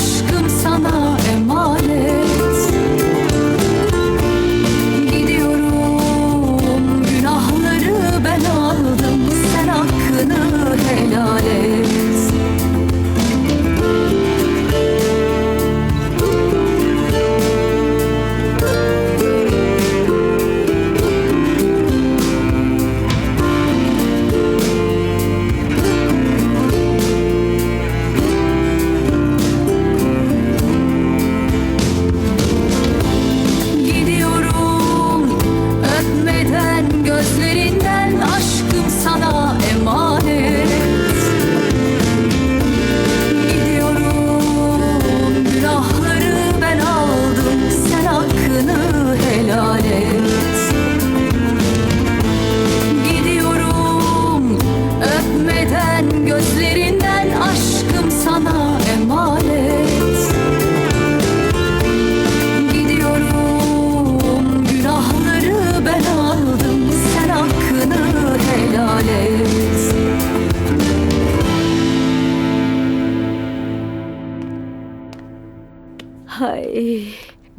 हाय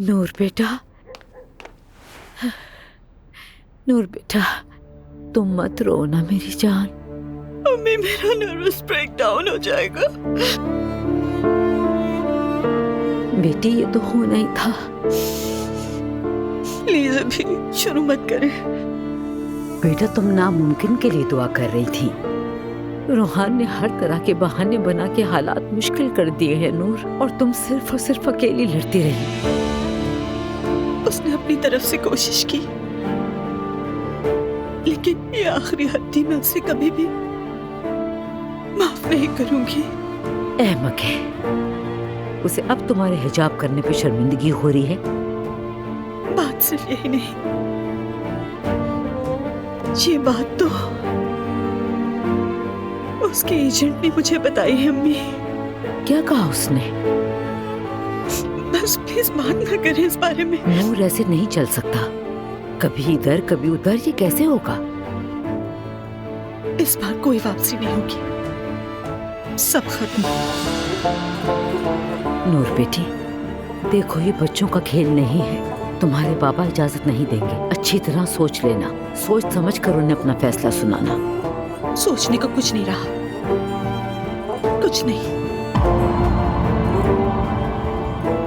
नूर बेटा, नूर बेटा, तुम मत रो ना मेरी जान। Mummy मेरा nervous breakdown हो जाएगा। बेटी ये तो होना ही था। प्लीज अभी शुरू मत करें। बेटा तुम नामुमकिन के लिए दुआ कर रही थी। रूहान ने हर तरह के बहाने बना के हालात मुश्किल कर दिए हैं नूर, और तुम सिर्फ और सिर्फ अकेली लड़ती रही। उसने अपनी तरफ से कोशिश की, लेकिन ये आखिरी हद थी। मैं उसे कभी भी माफ नहीं करूंगी। अहमक है, उसे अब तुम्हारे हिजाब करने पे शर्मिंदगी हो रही है। बात सिर्फ यही नहीं, ये बात तो उसके एजेंट ने मुझे बताई है। अम्मी क्या कहा उसने? बस प्लीज बात ना करें इस बारे में। नूर ऐसे नहीं चल सकता, कभी इधर कभी उधर, ये कैसे होगा? इस बार कोई वापसी नहीं होगी, सब खत्म। नूर बेटी देखो, ये बच्चों का खेल नहीं है। तुम्हारे पापा इजाजत नहीं देंगे। अच्छी तरह सोच लेना, सोच समझ कर उन्हें अपना फैसला सुनाना। सोचने का कुछ नहीं रहा, कुछ नहीं।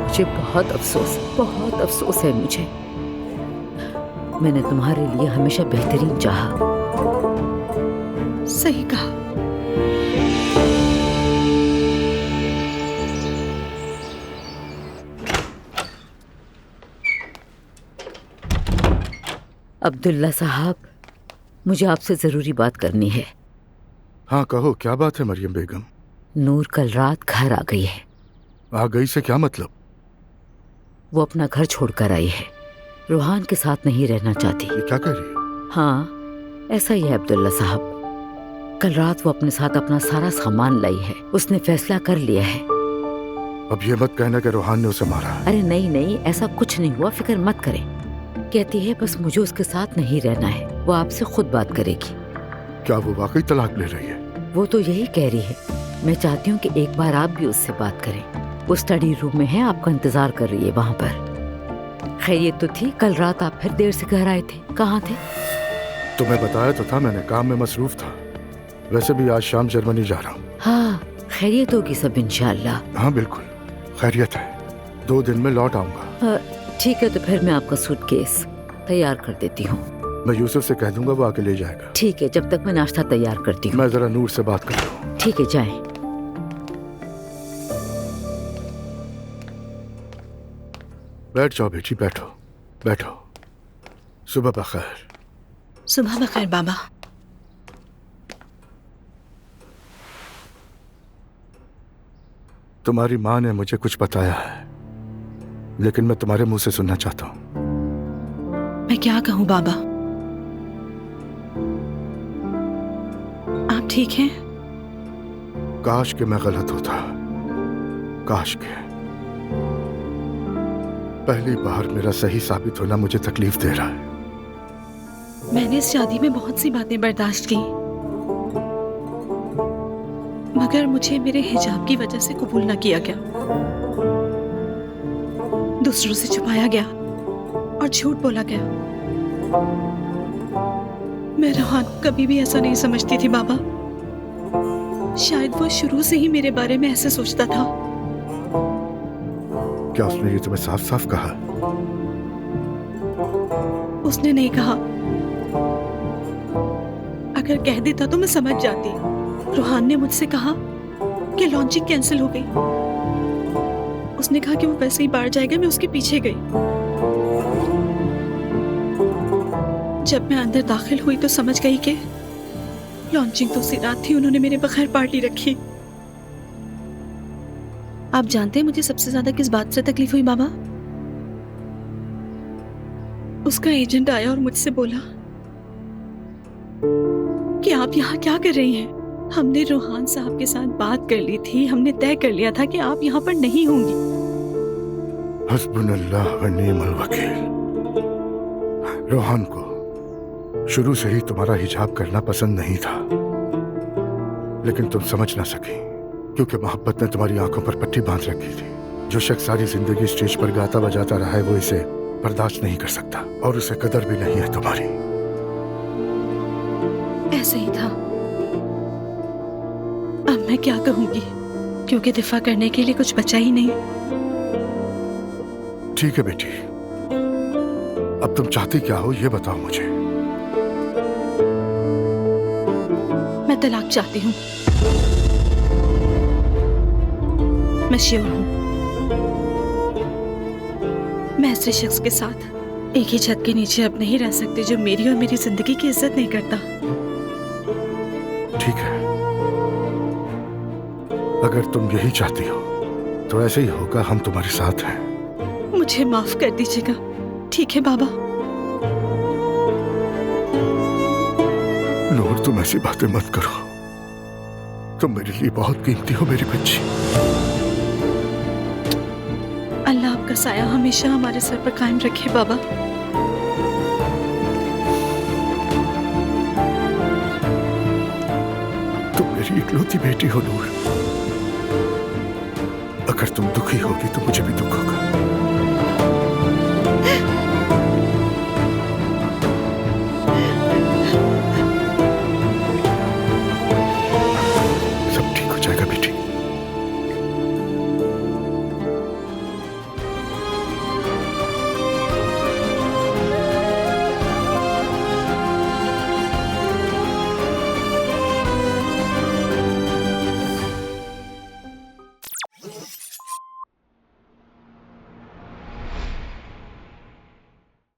मुझे बहुत अफसोस है मुझे। मैंने तुम्हारे लिए हमेशा बेहतरीन चाहा। सही कहा। अब्दुल्ला साहब, मुझे आपसे जरूरी बात करनी है। हाँ कहो, क्या बात है मरियम बेगम? नूर कल रात घर आ गई है। आ गई से क्या मतलब? वो अपना घर छोड़कर आई है, रूहान के साथ नहीं रहना चाहती। ये क्या कह रही है? हाँ ऐसा ही है अब्दुल्ला साहब। कल रात वो अपने साथ अपना सारा सामान लाई है। उसने फैसला कर लिया है। अब ये मत कहना कि रूहान ने उसे मारा। अरे नहीं, ऐसा कुछ नहीं हुआ, फिक्र मत करें। कहती है बस मुझे उसके साथ नहीं रहना है, वो आपसे खुद बात करेगी। क्या वो वाकई तलाक ले रही है? वो तो यही कह रही है। मैं चाहती हूँ कि एक बार आप भी उससे बात करें। वो स्टडी रूम में है, आपका इंतजार कर रही है वहाँ पर। खैरियत तो थी? कल रात आप फिर देर से घर आए थे, कहाँ थे? तुम्हें बताया तो था, मैंने काम में मसरूफ था। वैसे भी आज शाम जर्मनी जा रहा हूँ। हाँ खैरियत होगी सब इंशाल्लाह। हाँ बिल्कुल खैरियत है, 2 दिन में लौट आऊंगा। ठीक है, तो फिर मैं आपका सूटकेस तैयार कर देती हूँ। मैं यूसुफ से कह दूंगा, वो आके ले जाएगा। ठीक है, जब तक मैं नाश्ता तैयार करती हूँ। मैं जरा नूर से बात कर लूँ। ठीक है, जाएं। बैठ जाओ बेटी, बैठो बैठो। सुबह बखैर। सुबह बखैर बाबा। तुम्हारी माँ ने मुझे कुछ बताया है, लेकिन मैं तुम्हारे मुंह से सुनना चाहता हूँ। मैं क्या कहूँ बाबा? आप ठीक हैं? काश कि मैं गलत होता, काश के। पहली बार मेरा सही साबित होना मुझे तकलीफ दे रहा है। मैंने इस शादी में बहुत सी बातें बर्दाश्त की, मगर मुझे मेरे हिजाब की वजह से कबूल न किया गया, दूसरों से छुपाया गया और झूठ बोला गया। मैं रूहान को कभी भी ऐसा नहीं समझती थी बाबा। शायद वो शुरू से ही मेरे बारे में ऐसे सोचता था। क्या उसने ये तुम्हें साफ साफ कहा? उसने नहीं कहा, अगर कह देता तो मैं समझ जाती। रूहान ने मुझसे कहा कि लॉन्चिंग कैंसिल हो गई। उसने कहा कि वो वैसे ही बाहर जाएगा। मैं उसके पीछे गई। जब मैं अंदर दाखिल हुई तो समझ गई कि लॉन्चिंग तो उसी रात थी। उन्होंने मेरे बगैर पार्टी रखी। आप जानते हैं मुझे सबसे ज्यादा किस बात से तकलीफ हुई बाबा? उसका एजेंट आया और मुझसे बोला कि आप यहाँ क्या कर रही हैं? हमने रूहान साहब के साथ बात कर ली थी, हमने तय कर लिया था कि आप यहाँ पर नहीं होंगी। हस्बुनल्लाह व निअमल वकील। रूहान को शुरू से ही तुम्हारा हिजाब करना पसंद नहीं था, लेकिन तुम समझ ना सकी क्योंकि मोहब्बत ने तुम्हारी आंखों पर पट्टी बांध रखी थी। जो शख्स सारी जिंदगी स्टेज पर गाता बजाता रहा है वो इसे बर्दाश्त नहीं कर सकता और उसे कदर भी नहीं है तुम्हारी। ऐसे ही था। अब मैं क्या कहूंगी, क्योंकि दिफा करने के लिए कुछ बचा ही नहीं। ठीक है बेटी, अब तुम चाहती क्या हो ये बताओ मुझे। मैं तलाक चाहती हूँ। मैं श्योर हूँ मैं ऐसे शख्स के साथ एक ही छत के नीचे अब नहीं रह सकती जो मेरी और मेरी जिंदगी की इज्जत नहीं करता। ठीक है, अगर तुम यही चाहती हो तो ऐसे ही होगा, हम तुम्हारे साथ हैं। मुझे माफ कर दीजिएगा, ठीक है बाबा? नूर, तुम ऐसी बातें मत करो। तुम मेरे लिए बहुत कीमती हो मेरी बच्ची। अल्लाह आपका साया हमेशा हमारे सर पर कायम रखे बाबा। तुम मेरी इकलौती बेटी हो नूर। अगर तुम दुखी होगी तो मुझे भी दुख होगा।